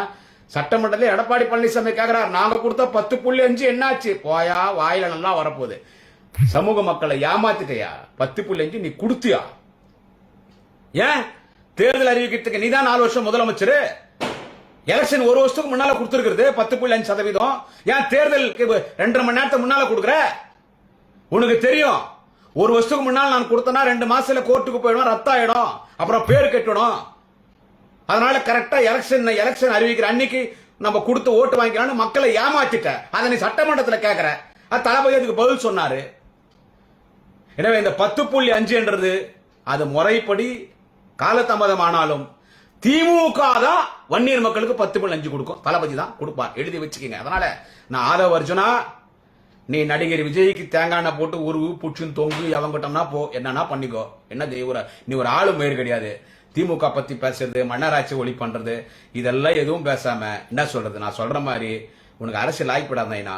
சட்டமன்றத்தில் எடப்பாடி பழனிசாமி கேட்கிறார், நாங்க கொடுத்த 10.5 என்னாச்சு? போயா, வாயில நல்லா வரப்போகுது. சமூக மக்களை ஏமாத்திட்டையா? 10.5 நீ கொடுத்தியா? ஏன் தேர்தல் அறிவிக்கிறதுக்கு நீதான் 4 வருஷம் முதலமைச்சர், எலெக்ஷன் 1 வருஷத்துக்கு முன்னால கொடுத்திருக்கிறது 10.5%. ஏன் தேர்தல் 2.5 மணி நேரத்துக்கு முன்னால கொடுக்குற? உனக்கு தெரியும் 1 வருஷத்துக்கு முன்னால் நான் கொடுத்தனா 2 மாசத்துல கோர்ட்டுக்கு போயிடும், ரத்த ஆயிடும், அப்புறம் பேர் கட்டணும். அதனால கரெக்டா எலெக்ஷன் அறிவிக்கிற அன்னைக்கு நம்ம கொடுத்து ஓட்டு வாங்கிக்கலாம்னு மக்களை ஏமாத்திட்ட. அதை நீ சட்டமன்றத்தில் கேட்கிற. தளபதி அதுக்கு பதில் சொன்னாரு. எனவே இந்த 10.5 அது முறைப்படி காலதாமதம் ஆனாலும் திமுக தான் வன்னியர் மக்களுக்கு 10.5 கொடுக்கும், தளபதி தான் கொடுப்பார், எழுதி வச்சுக்கீங்க. அதனால நான் ஆதவ அர்ஜுனா, நீ நடிகர் விஜய்க்கு தேங்காய் போட்டு ஒரு புச்சுன்னு தொங்கு எவங்கிட்டோம்னா போ, என்னன்னா பண்ணிக்கோ. என்ன நீ ஒரு ஆளு மயிர் கிடையாது. திமுக பத்தி பேசுறது, மன்னராட்சி ஒளி பண்றது, இதெல்லாம் எதுவும் பேசாம என்ன சொல்றது, நான் சொல்ற மாதிரி உனக்கு அரசியல் ஆகிப்படாதா,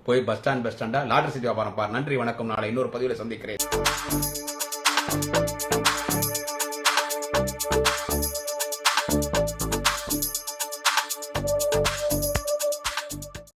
போய் பஸ் ஸ்டாண்டா லாட்டரி சீட் வியாபாரம் பாரு. நன்றி, வணக்கம். நாளை இன்னொரு பதிவில் சந்திக்கிறேன்.